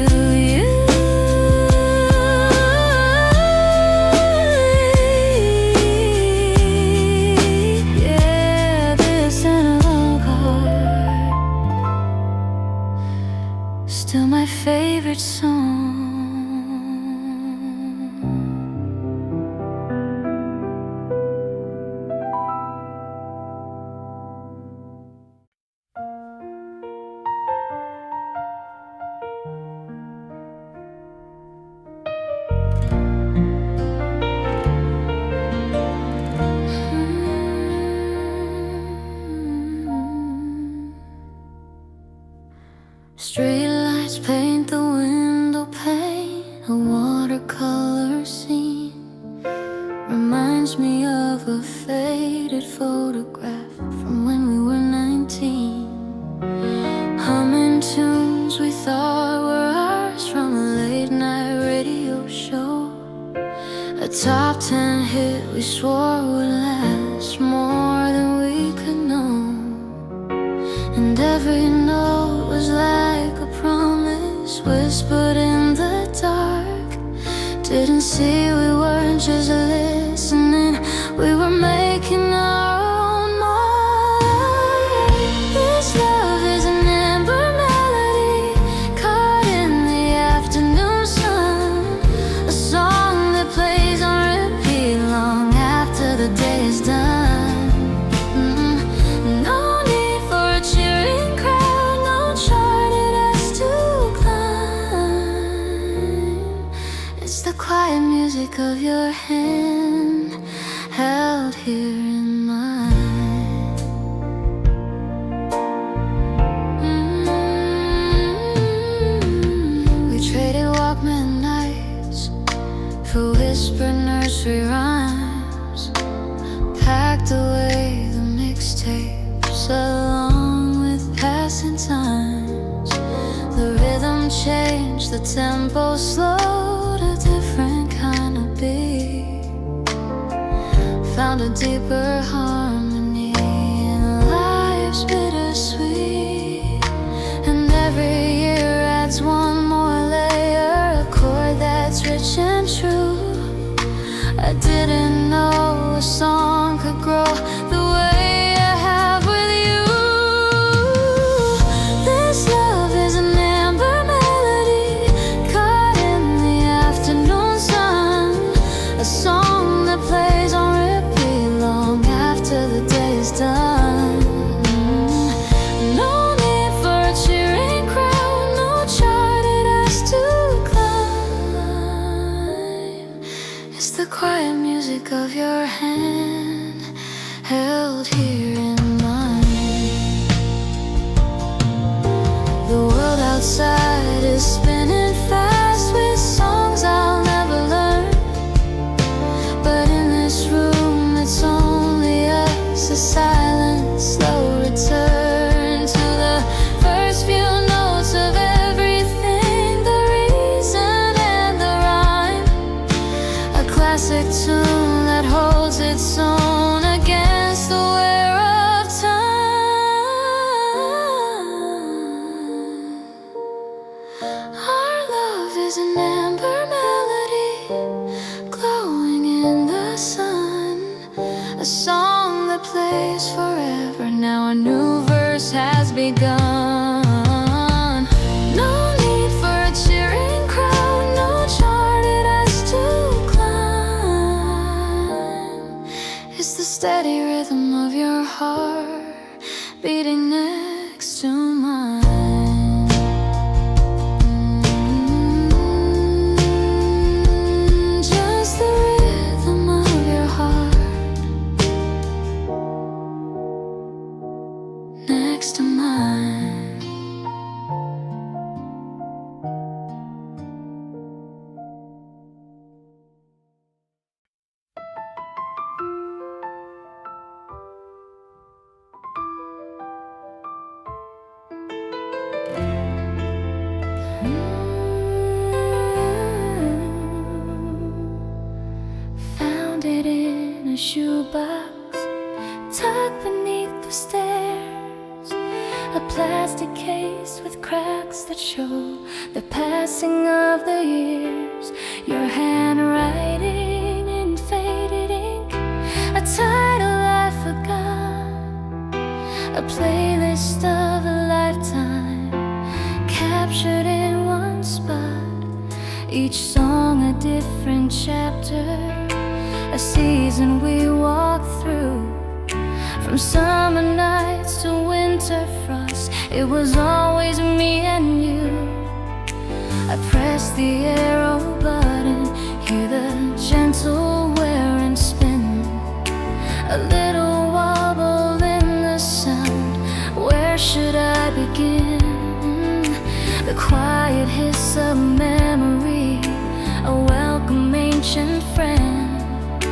[SPEAKER 1] Yeah, this analog heart, still my favorite song. Streetlights paint the window pane, a watercolor scene reminds me of a faded photograph from when we were 19. Humming tunes we thought were ours from a late night radio show, a top 10 hit we swore would last more than we could know. And every note was like a promise whispered in the dark. Didn't see we weren't just listening, we were making our own mark. This love is an amber melody caught in the afternoon sun, a song that plays on repeat long after the day is done. No need for a cheering crowd, no chart it has to climb. It's the quiet music of your hand held here in mine. We traded Walkman nights for whispered nursery rhymes, packed away the mixtapes along with passing times. The rhythm changed, the tempo slowed, a different kind of beat. Found a deeper harmony in life's bittersweet. And every year adds one more layer, a chord that's rich and true. I didn't know a song could grow the way I have with you. This love is an amber melody caught in the afternoon sun, a song that plays on repeat long after the day is done. No need for a cheering crowd, no chart it has to climb. It's the quiet music of your hand held here in mine. The world outside is spinning fast with songs I'll never learn, but in this room it's only us, a silent, slow return to the first few notes of everything, the reason and the rhyme, a classic tune that holds its own against the wear of time. Our love is an amber melody glowing in the sun, a song that plays forever. Now a new verse has begun. No need for a cheering crowd, no chart it has to climb. It's the steady rhythm of your heart beating next to mine. Just the rhythm of your heart next to mine. Found it in a shoebox tucked beneath the stairs, a plastic case with cracks that show the passing of the years. Your handwriting in faded ink, a title I forgot, a playlist of a lifetime captured in one spot. Each song a different chapter, a season we walk through. From summer nights to winter frost, it was always me and you. I press the arrow button, hear the gentle wear and spin, a little wobble in the sound. Where should I begin? The quiet hiss of memory, a welcome ancient friend,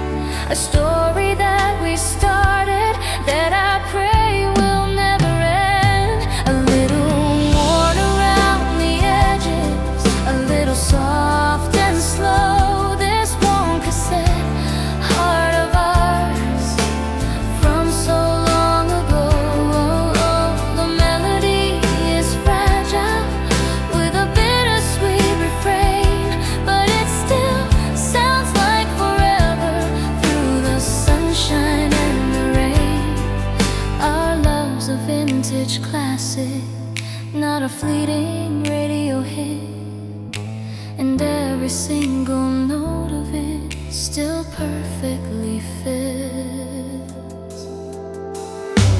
[SPEAKER 1] a story that we started that I pray will never end. A little worn around the edges, a little soft and slow. This one cassette, heart of ours, from so long ago. The melody is fragile with a bittersweet refrain, but it still sounds like forever through the sunshine and the rain. Our love's a vintage classic, not a fleeting radio hit, and every single note of it still perfectly fits.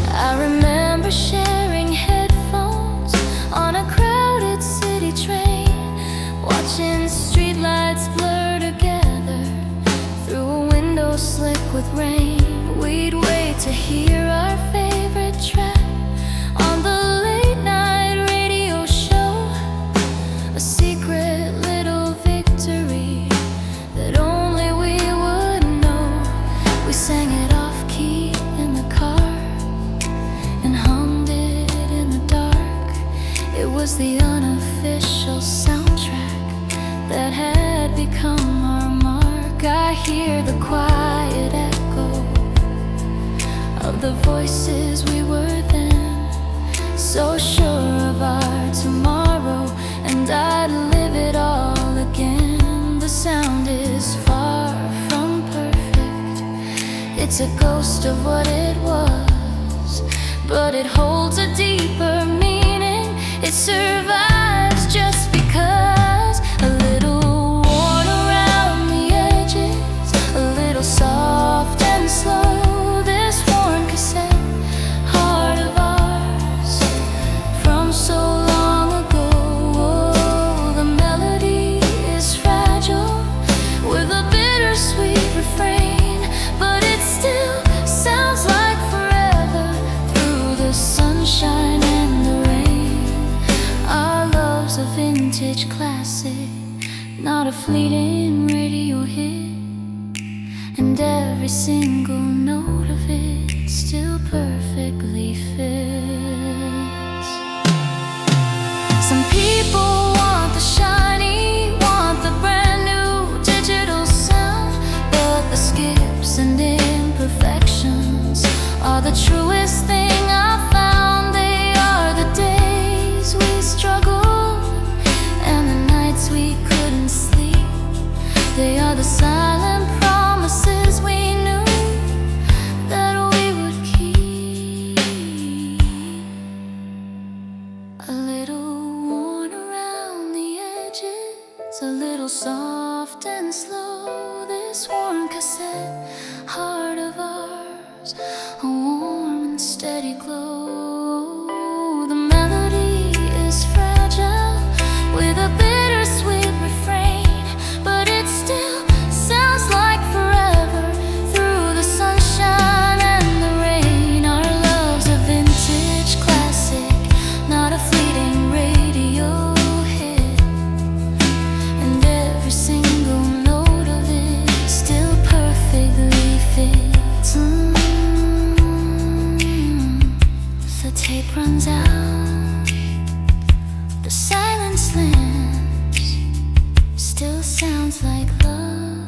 [SPEAKER 1] I remember sharing headphones on a crowded city train, watching streetlights blur together through a window slick with rain. We'd wait to hear our favorite track on the late night radio show, a secret little victory that only we would know. We sang it off key in the car and hummed it in the dark. It was the unofficial soundtrack that had become our mark. I hear the quiet echo of the voices we were then, so sure of our tomorrow, and I'd live it all again. The sound is far from perfect, it's a ghost of what it was, but it holds a deeper meaning. It survives just because. A little worn around the edges, a little soft and slow. This worn cassette, heart of ours, from so long ago. The melody is fragile with a bittersweet refrain, but it still sounds like forever through the sunshine and the rain. Our love's a vintage classic, not a fleeting radio hit, and every single note of it still perfectly fits. Some people want the shiny, want the brand new digital sound, but the skips and imperfections are the truest thing I found. They are the days we struggled and the nights we couldn't They are the silent promises we knew that we would keep. A little worn around the edges, a little soft and slow. This worn cassette heart of ours, a warm and steady glow. The melody is fragile with a bittersweet refrain, but it still sounds like forever through the sunshine and the rain. Our love's a vintage classic, not a fleeting radio hit, and every single note of it still perfectly fits. The tape runs out, the silence lands, still sounds like love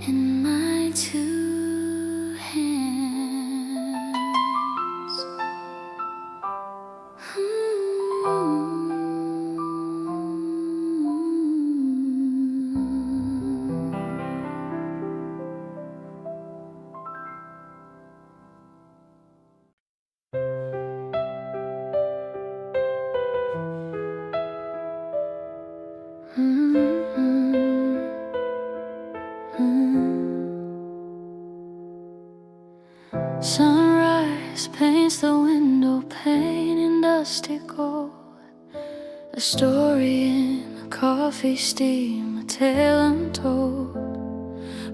[SPEAKER 1] in my two hands. Sunrise paints the window pane in dusty gold. A story in a coffee steam, a tale untold.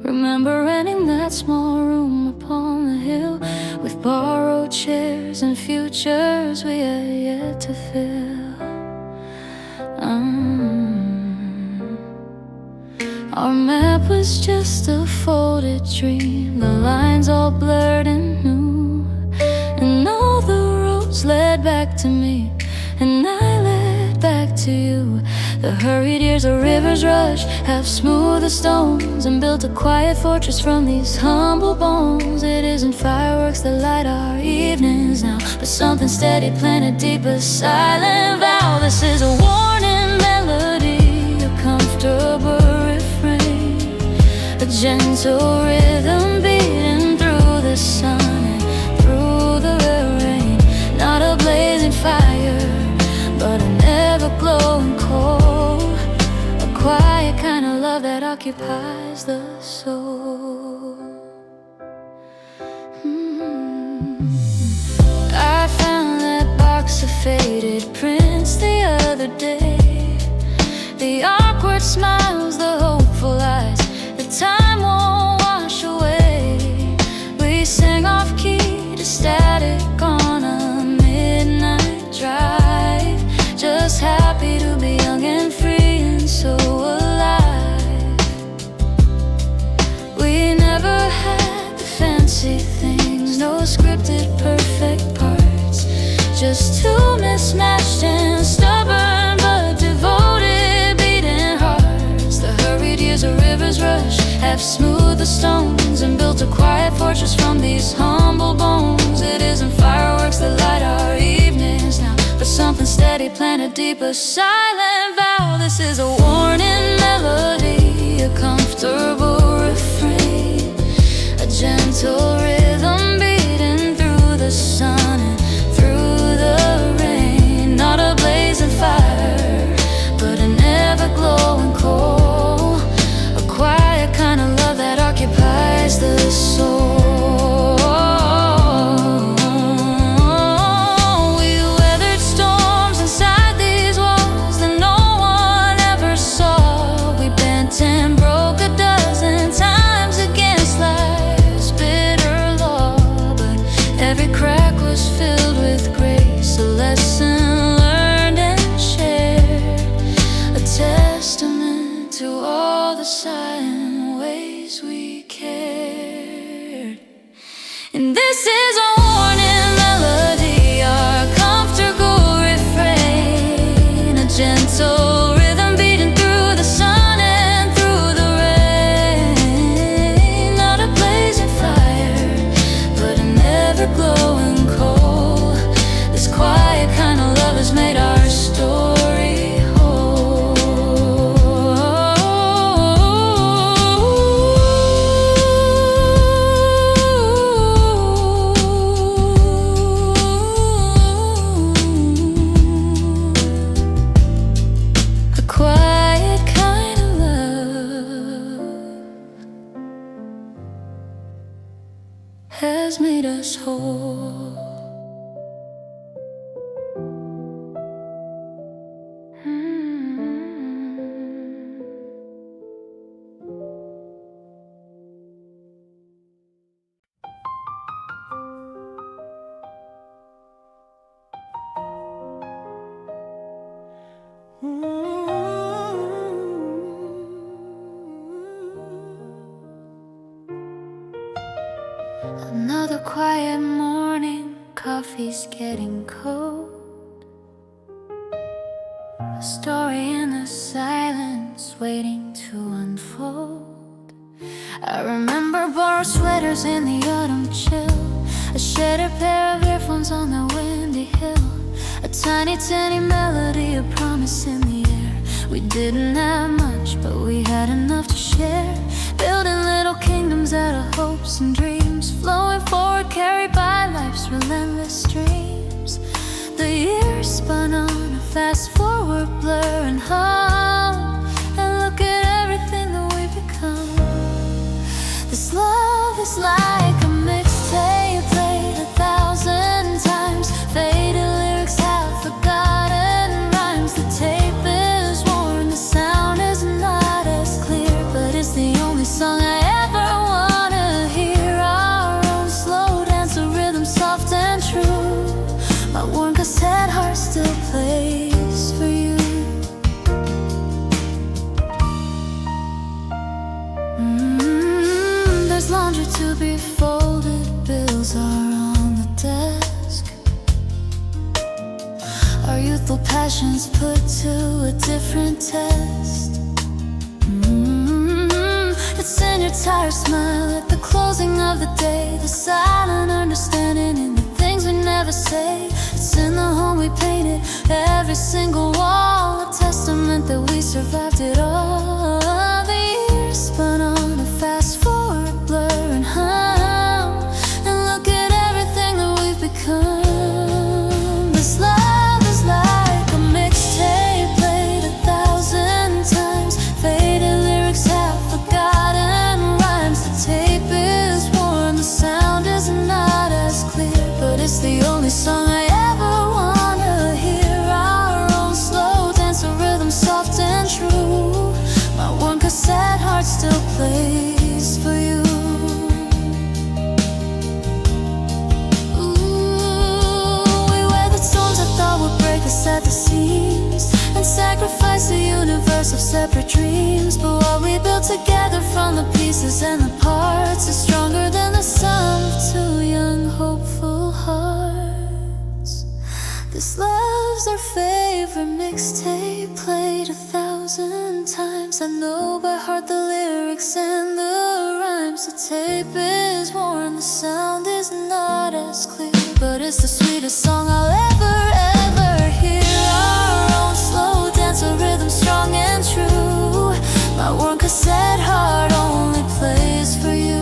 [SPEAKER 1] Remember renting that small room upon the hill with borrowed chairs and futures we had yet to fill. Our map was just a folded dream, the lines all blurred and new, and all the roads led back to me, and I led back to you. The hurried years of rivers rush have smoothed the stones and built a quiet fortress from these humble bones. It isn't fireworks that light our evenings now, but something steady planted deep, a silent vow. This is a warning melody, a comfortable a gentle rhythm beating through the sun and through the rain. Not a blazing fire, but an ever-glowing coal. A quiet kind of love that occupies the soul. I found that box of faded prints the other day. The awkward smiles, the hopeful eyes, time won't wash away. We sang off key to static on a midnight drive, just happy to be young and free and so alive. We never had the fancy things, no scripted perfect parts, just two mismatched and stubborn but devoted beating hearts. The hurried years of rivers rush have smoothed the stones and built a quiet fortress from these humble bones. It isn't fireworks that light our evenings now, but something steady planted deep, a silent vow. This is a warning melody, a comfortable refrain, a gentle rhythm beating through the sun and through the rain. Not a blazing fire, but an ever-glowing coal. A quiet kind of love that occupies the soul. We weathered storms inside these walls that no one ever saw. We bent and broke a dozen times against life's bitter law, but every crack was filled with grace, a lesson learned and shared, a testament to all the silent ways we cared. And this is a warning melody, our comfortable refrain, a gentle rhythm beating through the sun and through the rain. Not a blazing fire, but an ever-glowing coal. This quiet kind of love has made our story whole. the quiet morning, coffee's getting cold. A story in the silence waiting to unfold. I remember borrowed sweaters in the autumn chill, a shattered pair of earphones on the windy hill, a tiny, tiny melody, a promise in the air. We didn't have much, but we had enough to share. Building little kingdoms out of hopes and dreams, flowing forward, carried by life's relentless streams. The years spun on a fast-forward blur and hum, and look at everything that we've become. This love is like a mixtape played 1,000 times, faded lyrics have forgotten rhymes. The tape is worn, the sound is not as clear, but it's the only song I ever wanna hear. Our own slow dance, a rhythm soft and true. My worn cassette heart still plays for you. There's laundry to be folded, bills are on the desk. Our youthful passions put to a different test. It's in your tired smile at the closing of the day, the silent understanding in the things we never say. It's in the home we painted, every single wall, a testament that we survived it all. The years spun on a fast-forward blur and hum, and look at everything that we've become. This love is like a mixtape played 1,000 times, faded lyrics have forgotten rhymes. The tape is worn, the sound is not as clear, but it's the only song I ever wanna hear. Our own slow dance, a rhythm soft and true. My one cassette heart still plays for you. Ooh, we wear the storms I thought would break us at the seams, and sacrifice a universe of separate dreams. But what we built together from the pieces and the parts is stronger than the sum of two young hopeful hearts. This love's our favorite mixtape played 1,000 times. I know by heart the lyrics and the rhymes. The tape is worn, the sound is not as clear, but it's the sweetest song I'll ever hear. Our own slow dance, a rhythm strong and true. My worn cassette heart only plays for you.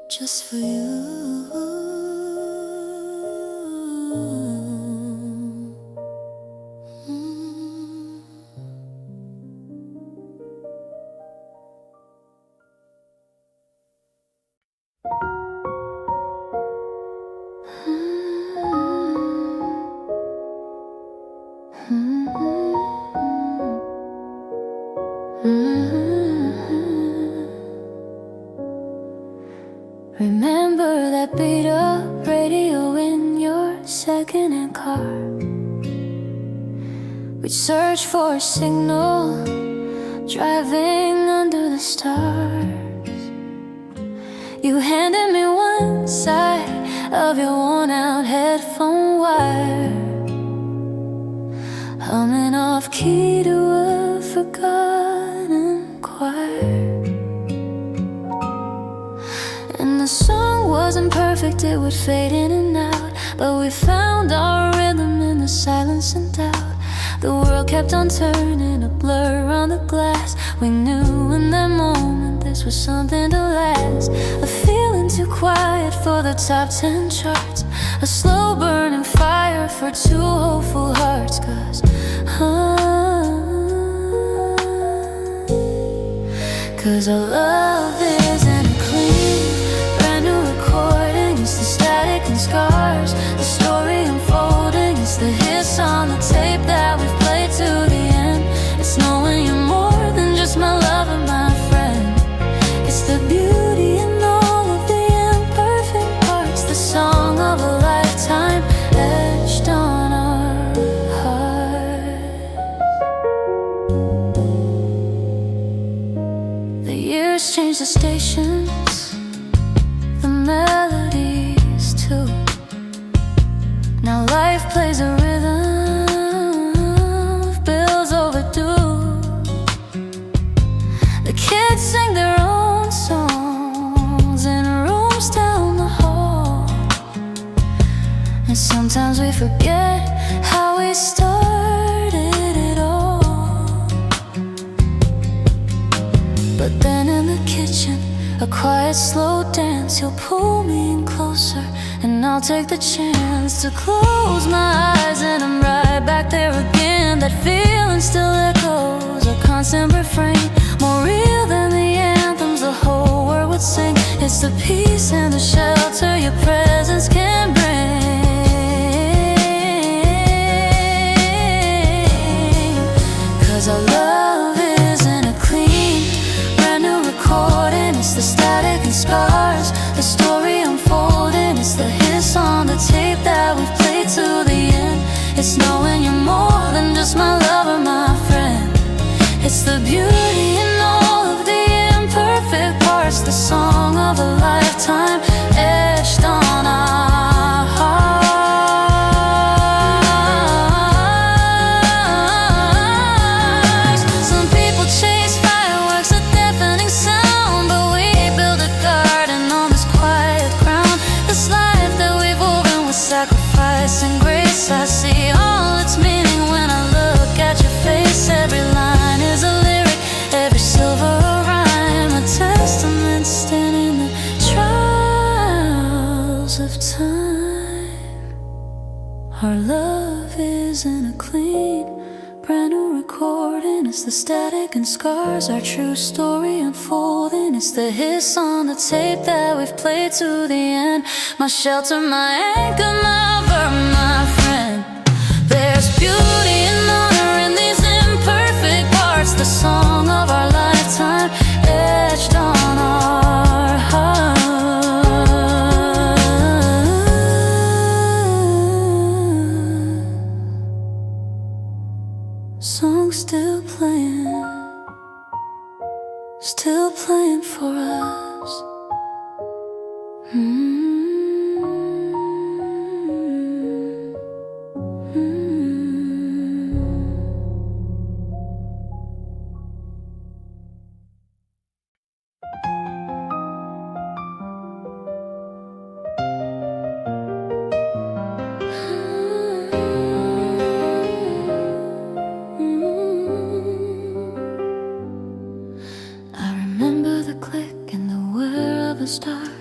[SPEAKER 1] Just for you. Remember that beat up radio in your second-hand car? We'd search for a signal, driving under the stars. You handed me one side of your worn-out headphone wire, humming off key to a forgotten choir. And the song wasn't perfect, it would fade in and out, but we found our rhythm in the silence and doubt. The world kept on turning, a blur on the glass. We knew in that moment this was something to last. A feeling too quiet for the top 10 charts, a slow burning fire for two hopeful hearts. Cause our love isn't a clean brand new recording. It's the static and scars, the story unfolding. It's the hits on the tape that we've played to the end. It's knowing you're more than just my lover, my friend. It's life plays a rhythm of bills overdue. The kids sing their own songs in rooms down the hall. And sometimes we forget how we started it all. But then in the kitchen, a quiet, slow dance, he'll pull me in closer, and I'll take the chance to close my eyes, and I'm right back there again. That feeling still echoes, a constant refrain, more real than the anthems the whole world would sing. It's the peace and the shelter your presence can bring. 'Cause our love isn't a clean, brand new recording. It's the static and scars, the story unfolding. It's the hiss on the tape that we've played to the end. It's knowing you're more than just my lover, my friend. It's the beauty in all of the imperfect parts, the song of a lifetime etched on our hearts. Some people chase fireworks, a deafening sound, but we build a garden on this quiet ground. This life that we've woven with sacrifice and grace, I see all its meaning when I look at your face. Every line is a lyric, every silver a rhyme, a testament standing the trials of time. Our love isn't a clean, brand new recording. It's the static and scars, our true story unfolding. It's the hiss on the tape that we've played to the end. My shelter, my anchor, my verb, my friend. There's beauty and honor in these imperfect parts, the song of our lifetime etched on our hearts. Song still playing for us. Start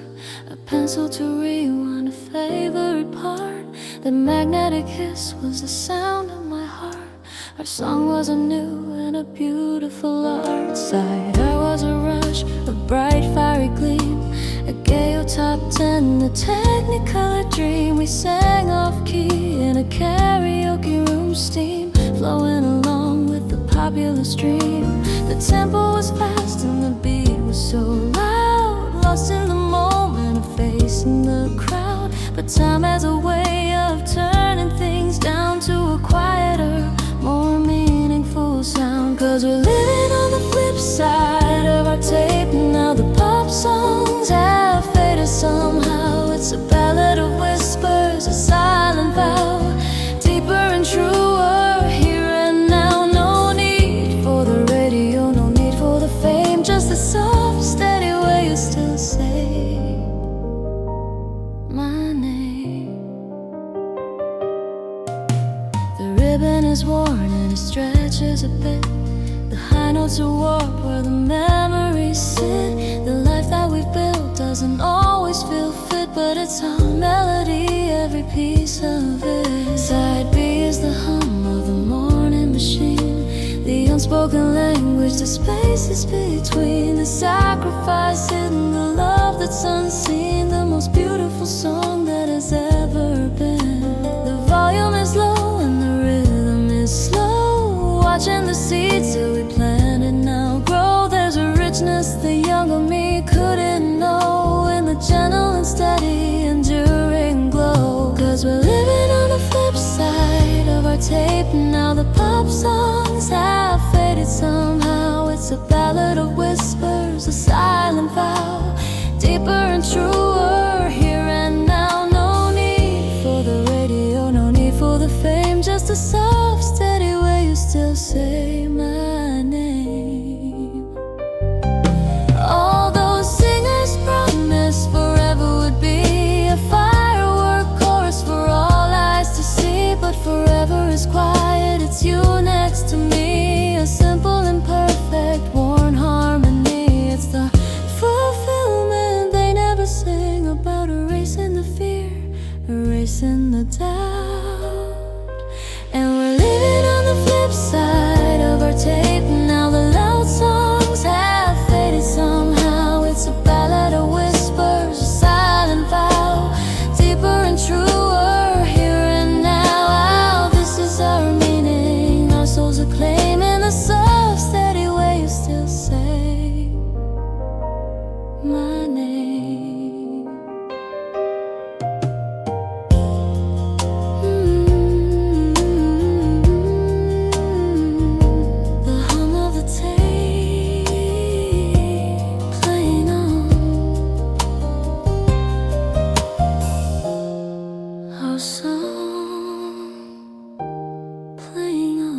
[SPEAKER 1] a pencil to rewind a favorite part. The magnetic hiss was the sound of my heart. Our song was a new and a beautiful art sight. I was a rush, a bright fiery gleam, a gay top 10, a technicolor dream. We sang off key in a karaoke room, steam flowing along with the popular stream. The tempo was fast and the beat was so loud, lost in the moment of facing the crowd. But time has a way of turning things down to a quieter, more meaningful sound. 'Cause we're living on the flip side of our tape now. The pop songs have faded somehow. It's a ballad of whispers, a silent vow, deeper and truer, here and now. No need for the radio, no need for the fame, just the soft, steady way you still say my name. The ribbon is worn and it stretches a bit. The high notes are warped where the memories sit. The life that we've built doesn't always feel fit, but it's our melody, every piece of it. Side B is the hum of the morning machine, the unspoken language, the spaces between, the sacrifice hidden, the love that's unseen, the most beautiful song that has ever been. The volume is low and the rhythm is slow, watching the seeds till we plant it now grow. There's a richness the younger me couldn't know in the gentle and steady enduring glow. 'Cause we're living on the flip side of our tape now. The pop songs have faded somehow. It's a ballad of whispers, a silent vow, deeper and truer, here and now. No need for the radio, no need for same, just a soft, steady way you still say my name. All those singers promised forever would be a firework chorus for all eyes to see, but forever is quiet, it's you next to me, a simple imperfect worn harmony. It's the fulfillment they never sing about, erasing the fear, erasing the doubt. And we're living on the flip side of our tape now. The loud songs have faded somehow. It's a ballad of whispers, a silent vow, deeper and truer here and now. This is our meaning, our souls are claiming the soft, steady way you still say my name. The hum of the tape playing on, our song playing on.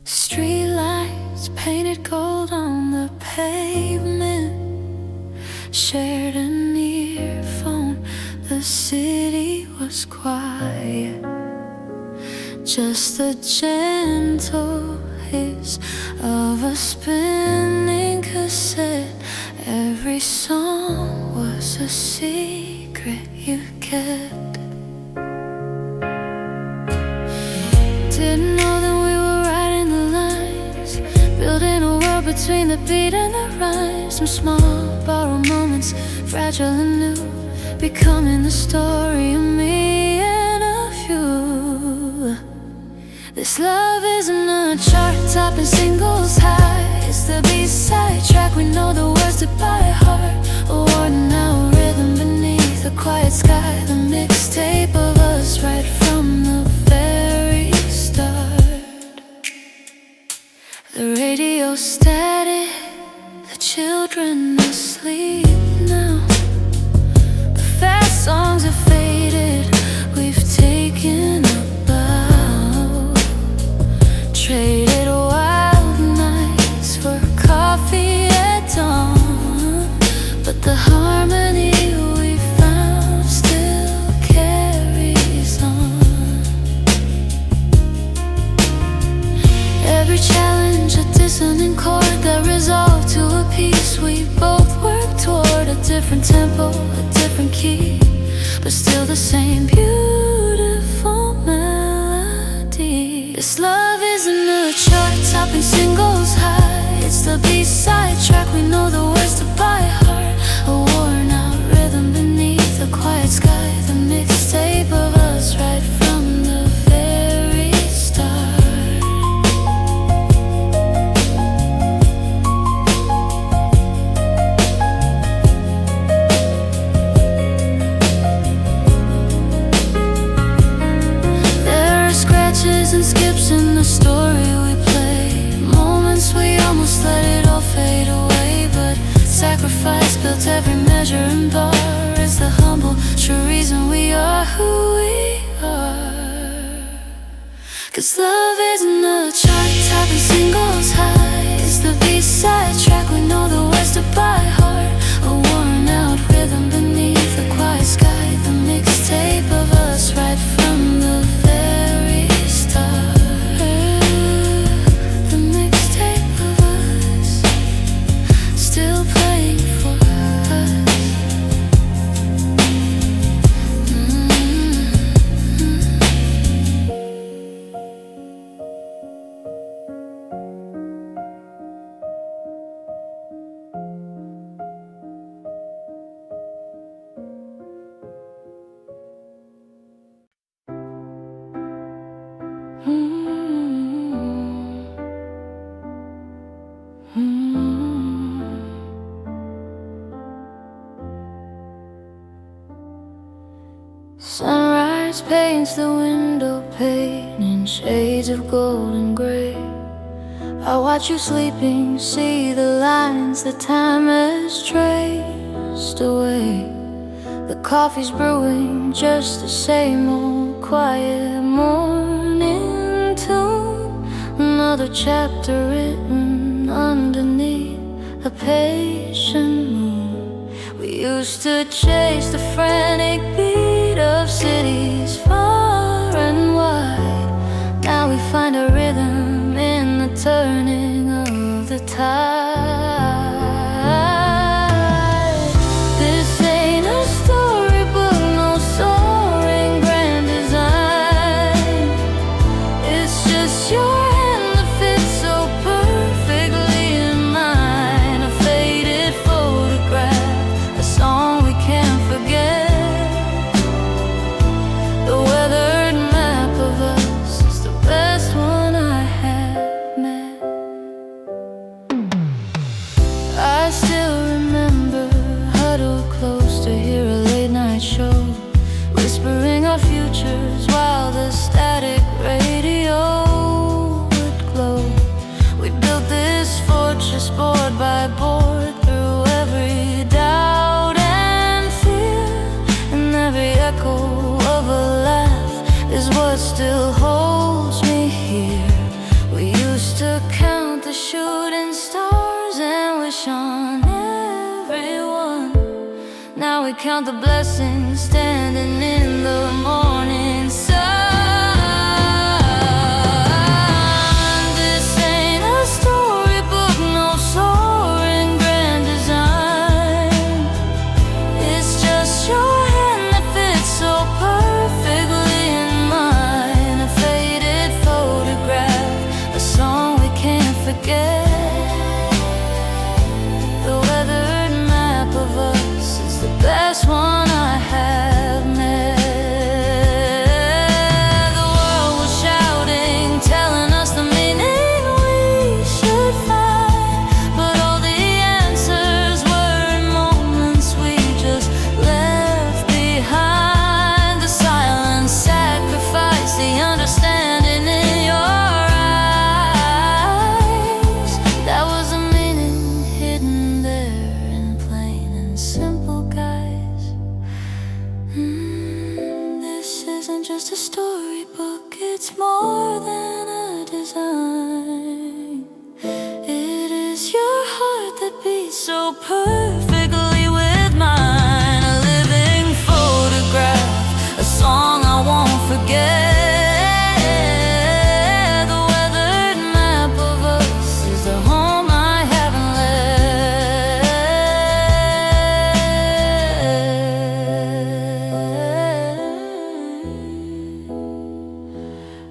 [SPEAKER 1] Street lights painted gold on the pavement, shared an earphone. The city was quiet, just the gentle hiss of a spinning cassette. Every song was a secret you kept. Didn't know that we were writing the lines, building a world between the beat and the rhyme. Some small borrowed moments, fragile and new, becoming the story of me and of you. This love isn't a chart-topping singles high, it's the B-side track, we know the words to by heart. A worn out rhythm beneath a quiet sky, the mixtape of us right from the very start. The radio static, the children asleep now. The fast songs have faded, we've taken a bow. Traded wild nights for coffee at dawn, but the harmony we found still carries on. Every challenge a dissonant chord that resolved to a piece. We both work toward a different tempo, a different key, but still the same beautiful melody. This love isn't a chart-topping singles high, it's the B-side track, we know the words to by heart. A worn-out rhythm beneath a quiet sky, the mixtape of us right from the very start. There are scratches and skips in the story we play, moments we almost let it all fade away, but sacrifice built every measure and bar. Is the humble, true reason we are who we are. 'Cause love isn't a chart-topping singles high, it's the B-side track, we know the words to by heart. A worn-out rhythm beneath a quiet sky, the mixtape of us right from the very start. The mixtape of us still playing for us. Sunrise paints the window pane in shades of gold and gray. I watch you sleeping, see the lines that time has traced away. The coffee's brewing, just the same old quiet morning tune. Another chapter written underneath a patient moon. We used to chase the frantic beat of cities far and wide. Now we find a rhythm in the turning of the tide. This ain't a storybook, no soaring grand design. It's just your hand that fits so perfectly in mine. A faded photograph, a song we can't forget. The weathered map of us is the best one I have met. I still remember huddled close to hear a late night show, whispering our futures while the static radio would glow. We built this fortress board by board through every doubt and fear, and every echo of a laugh is what still holds me here. We used to count the shooting stars and wish on everyone. Now we count the blessings standing in the morning sun. This ain't a storybook, no soaring grand design. It's just your hand that fits so perfectly in mine. A faded photograph, a song we can't forget. The weathered map of us is the best one I have met. The world was shouting, telling us the meaning we should find, but all the answers were in moments we just left behind. The silence, sacrifice, the understanding in your eyes. That was a meaning hidden there in plain and simple guise. This isn't just a storybook, it's more than a design. It is your heart that beats so perfectly with mine. A living photograph, a song I won't forget. The weathered map of us is the home I haven't left.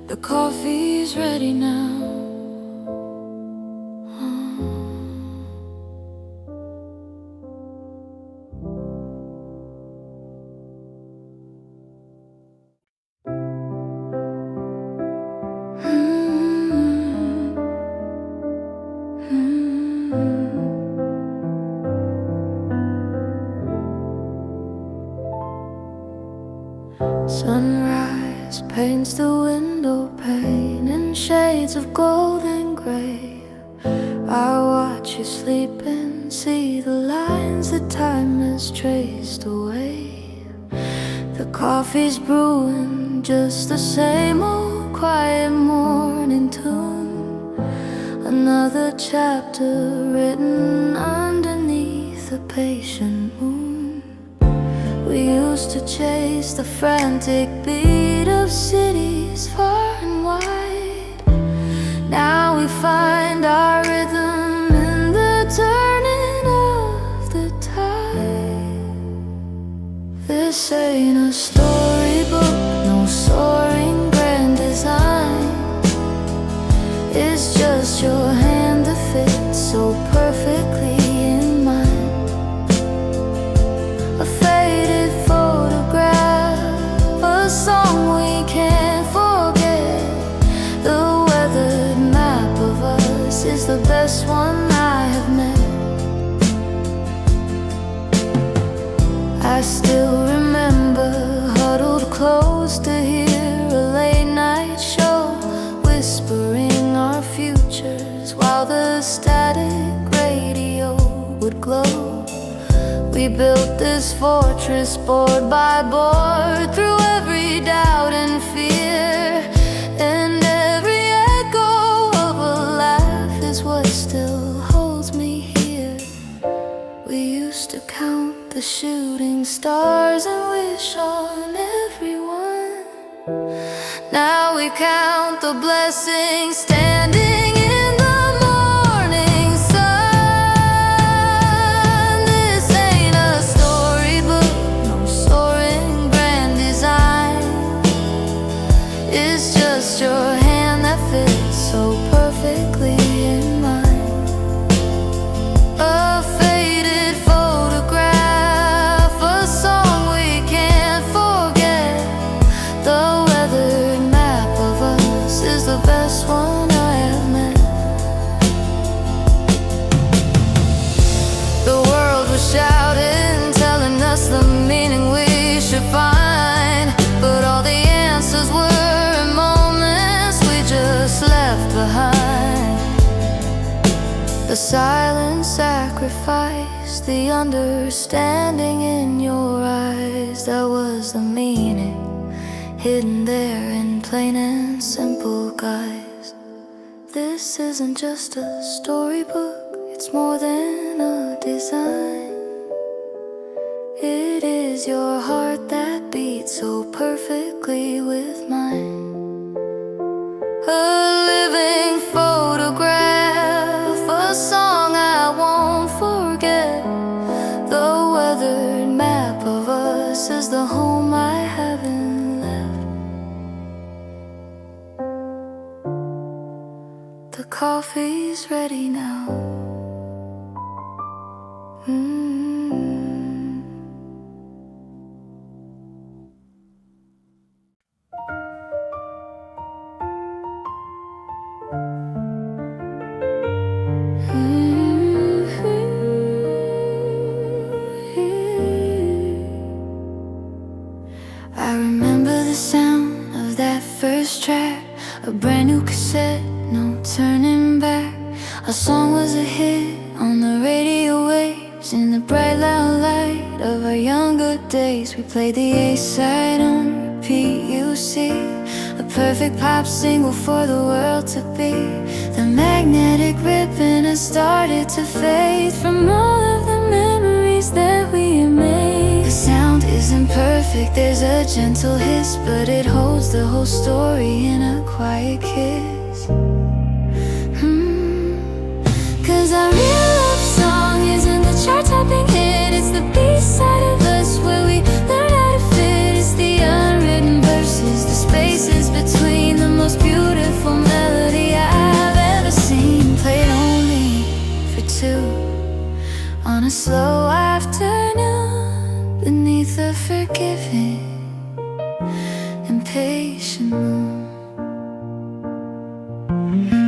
[SPEAKER 1] The coffee's ready now. Sunrise paints the window pane in shades of gold and gray. I watch you sleep and see the lines that time has traced away. The coffee's brewing, just the same old quiet morning tune. Another chapter written underneath a patient moon. We used to chase the frantic beat of cities far and wide. Now we find our rhythm in the turning of the tide. This ain't a storybook, no soaring grand design. It's just your hand that fits so perfectly in mine. A faded photograph, a song we can't forget. The weathered map of us is the best best one I have met. I still remember huddled close to hear a late night show, whispering our futures while the static radio would glow. We built this fortress board by board, through every doubt and fear, and every echo of a laugh is what still holds me here. We used to count the shooting stars and wish on everyone. Now we count the blessings standing in the morning sun. This ain't a storybook, no soaring grand design. It's just your hand that fits so perfectly in mine. A faded photograph, a song we can't forget. The weathered map of us is the best one I have met. The world was shouting, telling us the meaning we should find, but all the answers were in moments we just left behind. The silent sacrifice, the understanding in your eyes, that was the meaning hidden there in plain and simple guise. This isn't just a storybook, it's more than a design. It is your heart that beats so perfectly with mine. A living photograph, a song I won't forget. The weathered map of us is the home I haven't left. The coffee's ready now. I remember the sound of that first track, a brand new cassette, no turning back. Our song was a hit on the radio waves, in the bright loud light of our younger days. We played the A-side on repeat, you see, a perfect pop single for the world to be. The magnetic ribbon has started to fade from all of the memories that we made. The sound isn't perfect, there's a gentle hiss, but it holds the whole story in a quiet kiss. Cause our real love song isn't the chart-topping hit, it's the B-side of us where we learn how to fit. It's the unwritten verses, the spaces between, the most beautiful melody I've ever seen. Played only for two on a slow afternoon beneath a forgiving, impatient moon.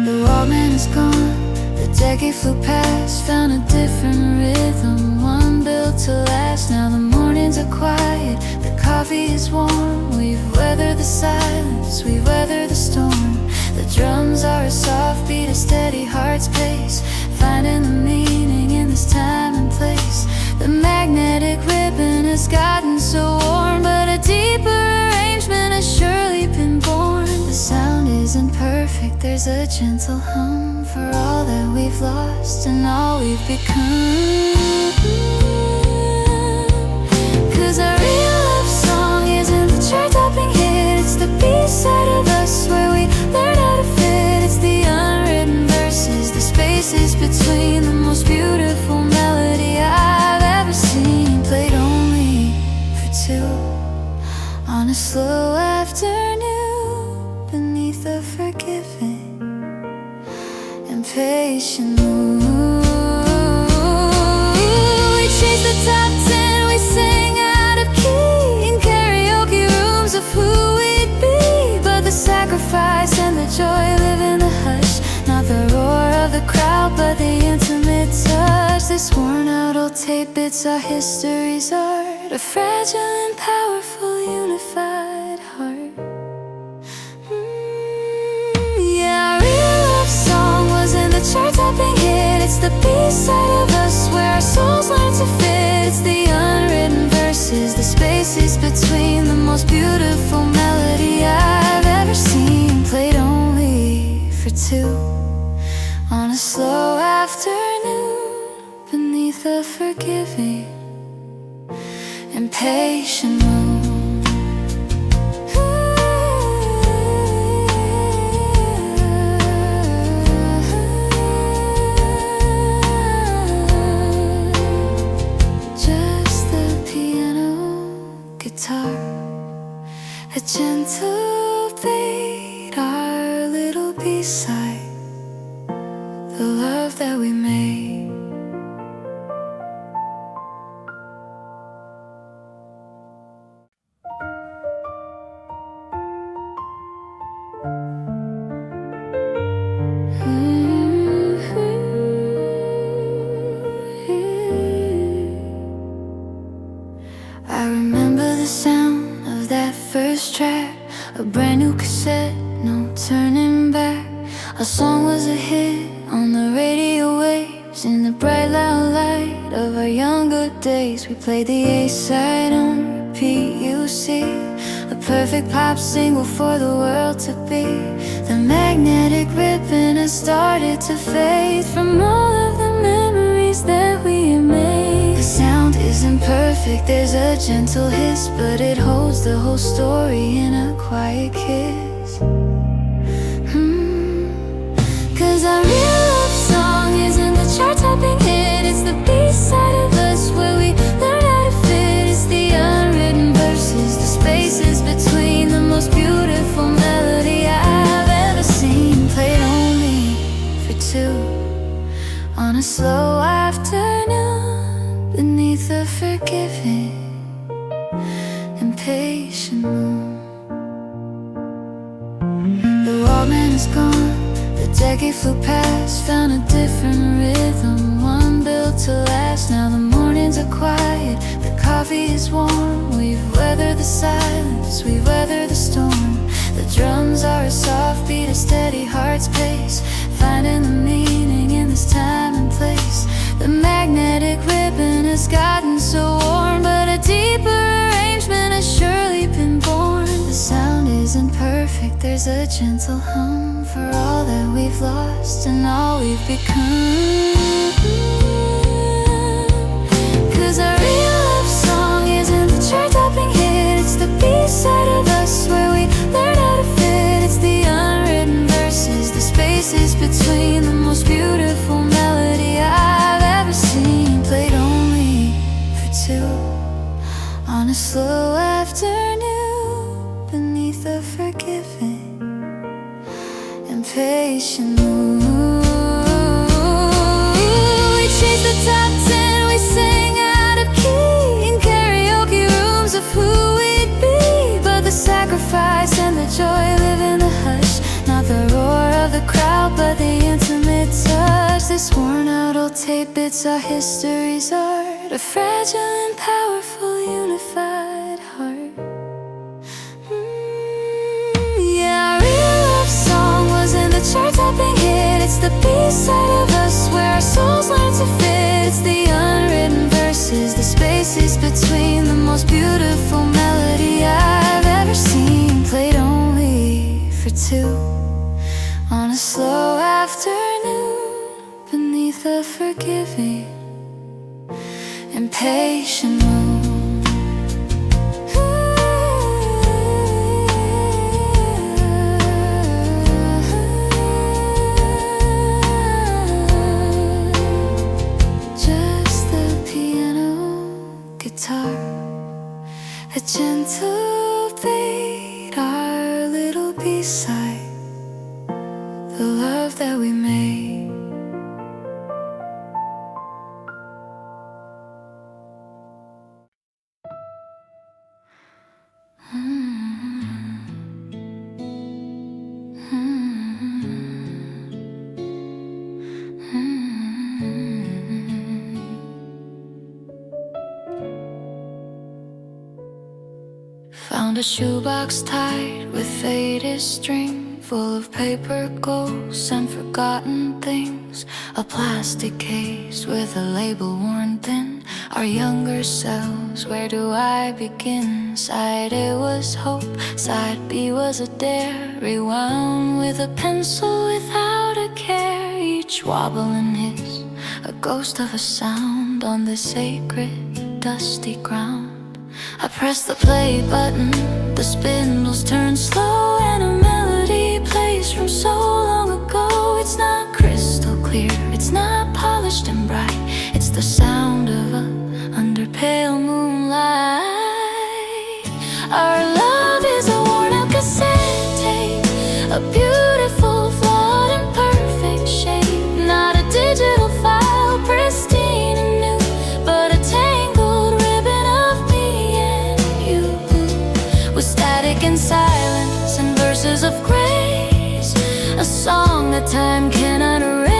[SPEAKER 1] The Walkman is gone, the decade flew past, found a different rhythm, one built to last. Now the mornings are quiet, the coffee is warm. We've weathered the silence, we've weathered the storm. The drums are a soft beat, a steady heart's pace, finding the meaning in this time and place. The magnetic ribbon has gotten so worn, but a deeper arrangement has surely been born. The sound isn't perfect, there's a gentle hum for all that we've lost and all we've become. Cause our real love song isn't the chart-topping hit, it's the B-side of us where we learn how to fit. It's the unwritten verses, the spaces between, the most beautiful melody I've ever seen. Played only for two on a slow afternoon beneath a forgiving, impatient moon. We chased the top 10, we sang out of the crowd, but the intimate touch. This worn out old tape, it's our history's art. A fragile and powerful unified heart. Yeah, our real love song wasn't the chart-topping hit. It's the B-side of us where our souls learn to fit. It's the unwritten verses, the spaces between, the most beautiful melody I've ever seen, played only for two on a slow afternoon beneath a forgiving and patient moon. A gentle fade, our little B-side, the love that we made. I remember the sound of that first track, a brand new cassette, no turning back. Our song was a hit on the radio waves, in the bright loud light of our younger days. We played the A-side on repeat, you see, a perfect pop single for the world to be. The magnetic ribbon has started to fade from all of the memories that we made. The sound isn't perfect, there's a gentle hiss, but it holds the whole story in a quiet kiss. Cause our real love song isn't the chart-topping hit. It's the B-side of us where we learn how to fit. It's the unwritten verses, the spaces between, the most beautiful melody I've ever seen, played only for two on a slow afternoon beneath a forgiving and patient moon. The Walkman is gone, the decade flew past, found a different rhythm, one built to last. Now the mornings are quiet, the coffee is warm. We've weathered the silence, we've weathered the storm. The drums are a soft beat, a steady heart's pace, finding the meaning in this time and place. The magnetic ribbon has gotten so worn, but a deeper arrangement has surely been born. The sound isn't perfect, there's a gentle hum for all that we've lost and all we've become. Cause our real love song isn't the chart-topping hit. It's the B-side of us where we learn how to fit. It's the unwritten verses, the spaces between, the most beautiful melody I've ever seen, played only for two on a slow afternoon beneath a forgiving and patient moon. We chased the top 10, we sang out of key in karaoke rooms of who we'd be, but the sacrifice and the joy live in the hush, not the roar of the crowd, but the intimate touch. This worn out old tape, it's our history's art, a fragile and powerful unified heart. Yeah, our real love song wasn't the chart-topping hit. It's the B-side of us where our souls learn to fit. It's the unwritten verses, the spaces between, the most beautiful melody I've ever seen, played only for two on a slow afternoon beneath a forgiving and patient moon. Just the piano, guitar, a gentle fade, our little B-side, the love that we made. Found a shoebox tied with faded string, full of paper ghosts and forgotten things. A plastic case with a label worn thin. Our younger selves, where do I begin? Side A was hope, side B was a dare. Rewound with a pencil without a care. Each wobble and hiss, a ghost of a sound on the sacred dusty ground. I press the play button, the spindles turn slow, and a melody plays from so long ago. It's not crystal clear, it's not polished and bright. It's the sound of under pale moonlight. Our love is a worn out cassette tape, a beautiful, flawed, and perfect shape. Not a digital file, pristine and new, but a tangled ribbon of me and you. With static and silence and verses of grace, a song that time cannot erase.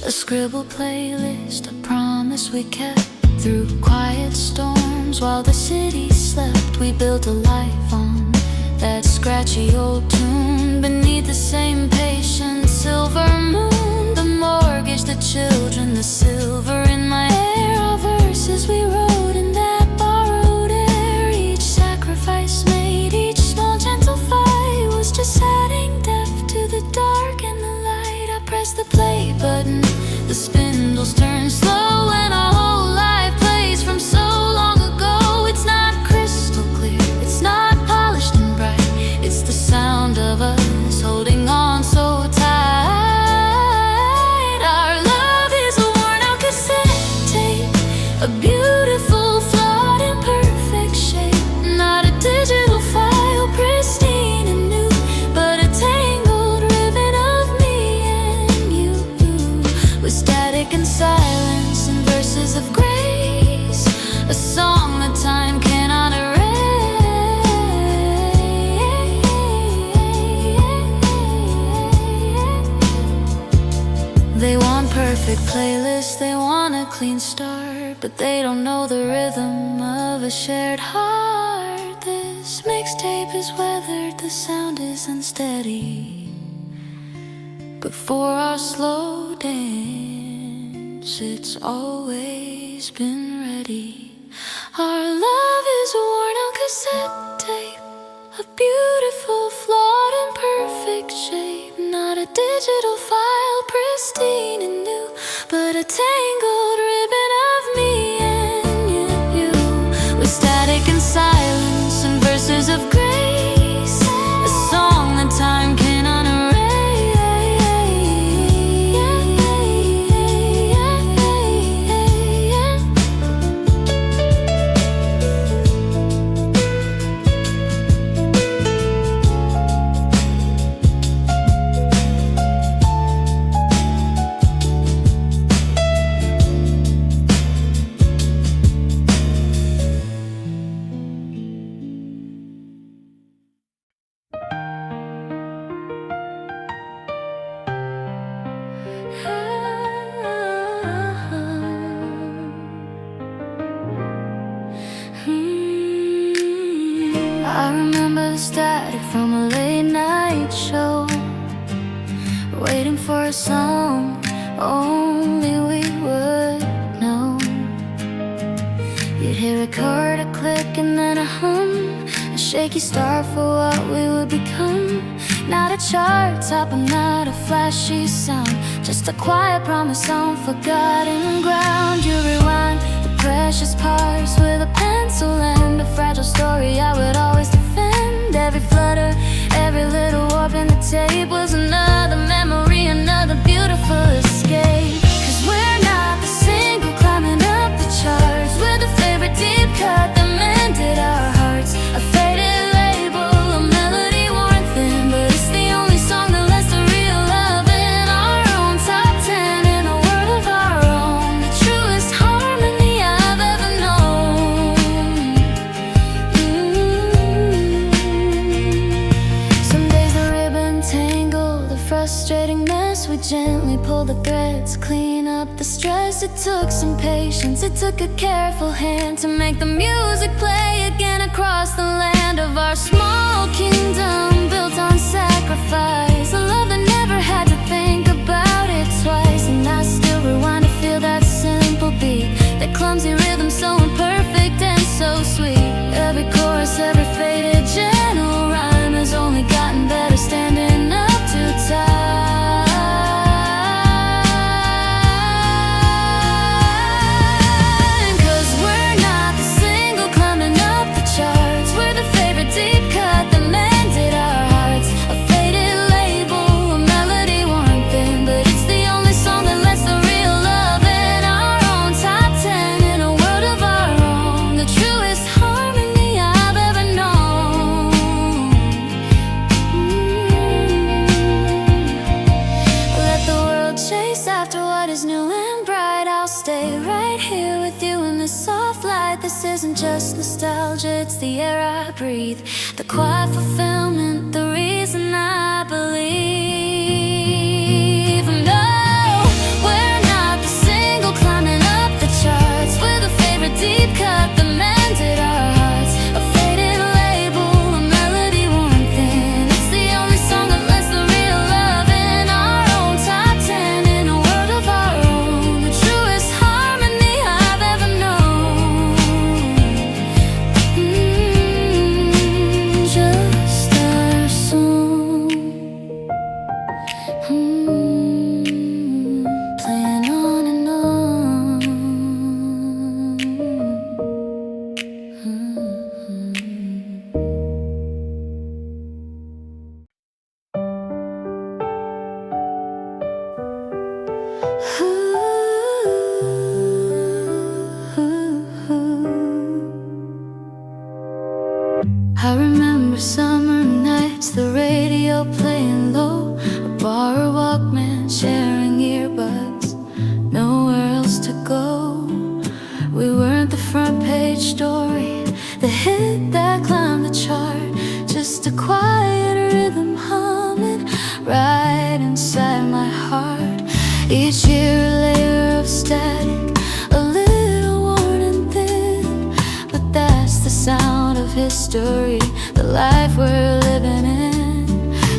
[SPEAKER 1] A scribbled playlist, a promise we kept through quiet storms. While the city slept, we built a life on that scratchy old tune. Beneath the same patient silver moon, the mortgage, the children, the silver in my hair. All verses we wrote in that borrowed air. Each sacrifice made, each small gentle fight was just adding depth to the dark and the light. I pressed the play button, the spindles turn slow, and our whole life plays from so long ago. It's not crystal clear, it's not polished and bright. It's the sound of us holding on so tight. Our love is a worn out cassette tape, a beautiful, flawed, and perfect shape. Not a digital file, pristine and new, but a tangled ribbon of me and you. With static and silence and verses of grace, a song that time cannot erase. They want perfect playlists, they want a clean start, but they don't know the rhythm of a shared heart. This mixtape is weathered, the sound is unsteady, but for our slow dance, it's always been ready. Our love is a worn out cassette tape, a beautiful, flawed, and perfect shape. Not a digital file, pristine and new, but a tangled ribbon of me and you. With static and silence and verses of grace, a song that time cannot erase. I remember the static from a late night show, waiting for a song only we would know. You'd hear a chord, a click, and then a hum, a shaky start for what we would become. Not a chart topper, not a flashy sound, just a quiet promise on forgotten ground. You rewind the precious parts with a pencil and a fragile story I would always defend. Every flutter, every little warp in the tape was another memory, another beautiful escape. 'Cause we're not the single climbing up the charts, we're the favorite deep cut that mended our hearts. A faded label, a melody worn thin, but it's the only song that lets the real love in. Our own top 10 in a world of our own, the truest harmony I've ever known. Some days the ribbon tangled, the gently pull the threads, clean up the stress. It took some patience, it took a careful hand to make the music play again across the land of our small kingdom built on sacrifice. A love that never had to think about it twice. And I still rewind to feel that simple beat, that clumsy rhythm so imperfect and so sweet. Every chorus, every faded gentle rhyme has only gotten better standing up to time. 'Cause we're not the single climbing up the charts, we're the favorite deep cut that mended our hearts. A faded label, a melody, one thing, but it's the only song that lets the real love in our own top 10 in a world of our own. The truest harmony I've ever known. Let the world chase after what is new and bright. I'll stay right here with you in this soft light. This isn't just nostalgia, it's the air I breathe, the quiet fulfillment, the reason I believe. No, we're not the single climbing up the charts, we're the favorite deep cut that mended our hearts. A faded label, a melody worn thin, it's the only song that lets the real love in our own top 10 in a world of our own. The truest harmony I've ever known. Just our song, playing on and on. I remember summer nights, the radio playing low, a bar or Walkman sharing earbuds, nowhere else to go. We weren't the front page story, the hit that climbed the chart, just a quiet rhythm humming right inside my heart. Each year a layer of static, a little worn and thin, but that's the sound of history, the life we're living in.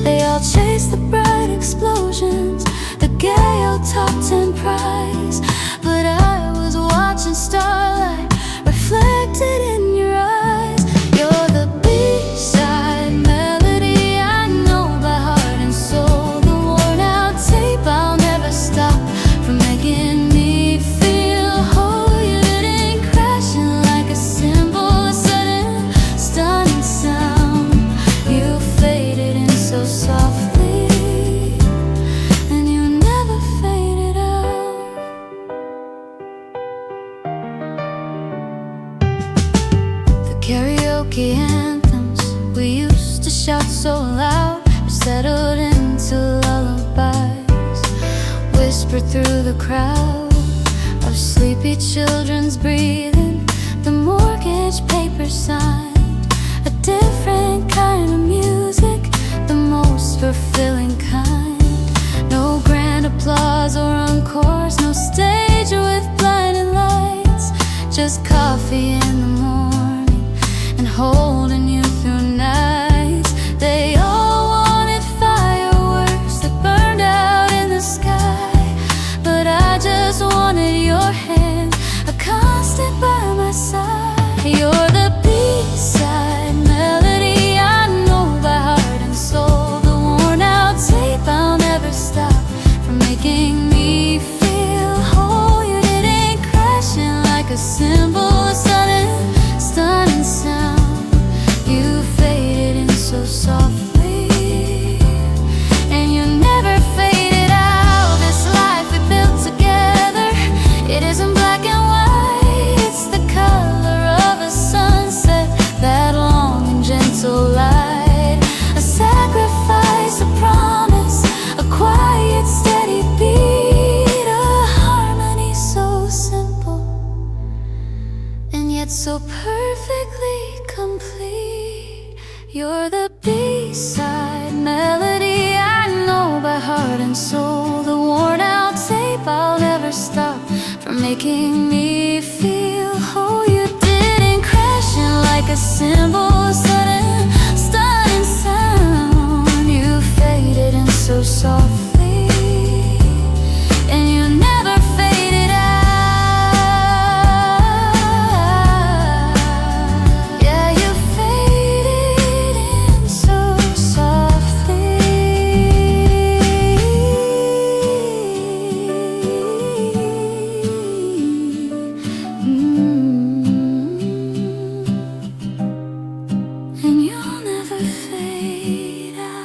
[SPEAKER 1] They all chase the bright explosions, the gay old top 10 prize, but I was watching starlight reflected in your eyes. You're the B-side melody I know by heart and soul, the worn out tape I'll never stop from making me feel whole. You didn't crash in like a cymbal, a sudden stunning sound. You faded in so softly, and you never faded out. The karaoke anthems we used to shout so loud are settled into lullabies, whispered through the crowd of sleepy children's breathing. The mortgage paper signed, a different kind of music, the most fulfilling kind. No grand applause or encores, no stage with blinding lights, just coffee in the morning and holding you through nights. They all wanted fireworks that burned out in the sky, but I just wanted your hand, a constant by my side. You're the B-side melody I know by heart and soul, the worn out tape I'll never stop from making me feel whole. You didn't crash in like a cymbal, a sudden stunning sound. You faded in so softly, and you never faded out. This life we built together, it isn't black and white, it's the color of a sunset, that long and gentle light. A sacrifice, a promise, a quiet steady beat, a harmony so simple and yet so perfectly complete. You're the B-side melody I know by heart and soul, the I'll never stop from making me feel whole. You didn't crash in like a cymbal, sudden stunning sound. You faded in so softly, and you never faded out. Yeah, you faded in so softly. And you'll never fade out.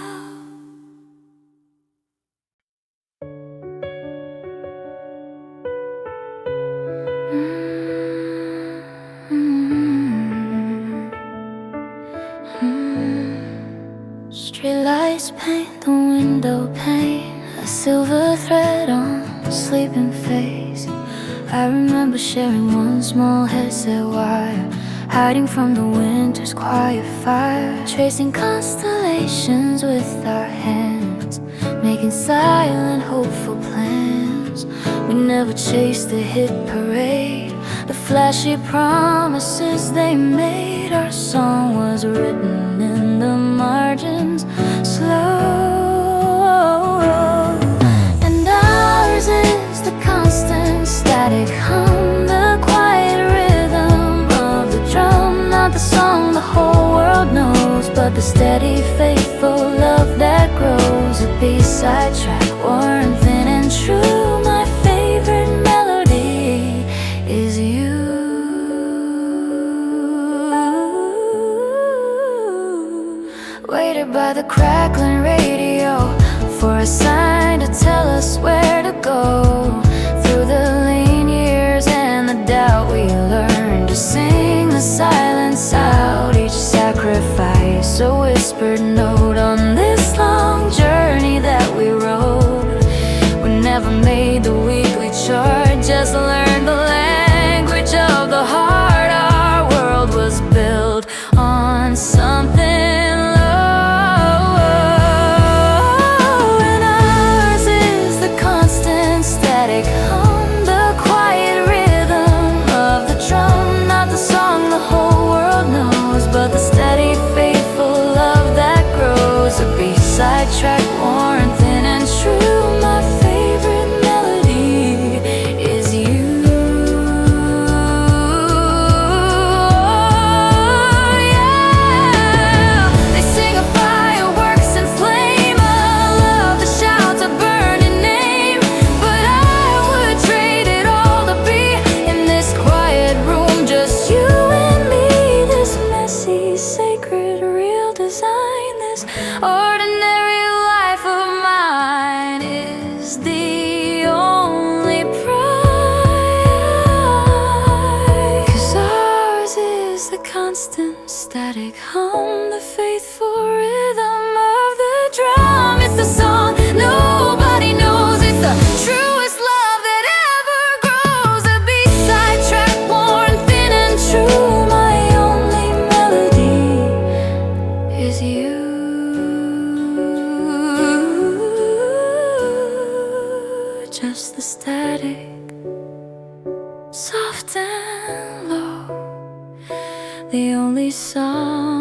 [SPEAKER 1] Streetlights paint the window pane, a silver thread on a sleeping face. I remember sharing one small headset wire, hiding from the winter's quiet fire, tracing constellations with our hands, making silent, hopeful plans. We never chased the hit parade, the flashy promises they made. Our song was written in the margins, slow. And ours is the constant static hum, the quiet rhythm of the drum. Not the song the whole world knows, but the steady, faithful love that grows. A B-side track, worn thin and true. My favorite melody is you. Waited by the crackling radio for a sign to tell us where to go. Through the lean years and the doubt, we learned to sing the silence out. Each sacrifice a whispered note on this long journey that we rode. We never made the weekly chart, just learned the language of the heart. Our world was built on something low, and ours is the constant static hum, the quiet rhythm of the drum. Not the song the whole world knows, but the steady, faithful love that grows. A B-side track, worn thin and true. My favorite melody is you. Yeah, they sing of fireworks and flame, a love that shouts a burning name. But I would trade it all to be in this quiet room, just you and me. This messy, sacred, real design, this ordinary life of mine is the only prize. 'Cause ours is the constant static hum, the faithful rhythm of the drum. It's the song nobody knows, it's the truest love that ever grows. A B-side track, worn thin and true. My only melody is you. Just the static, soft and low, the only song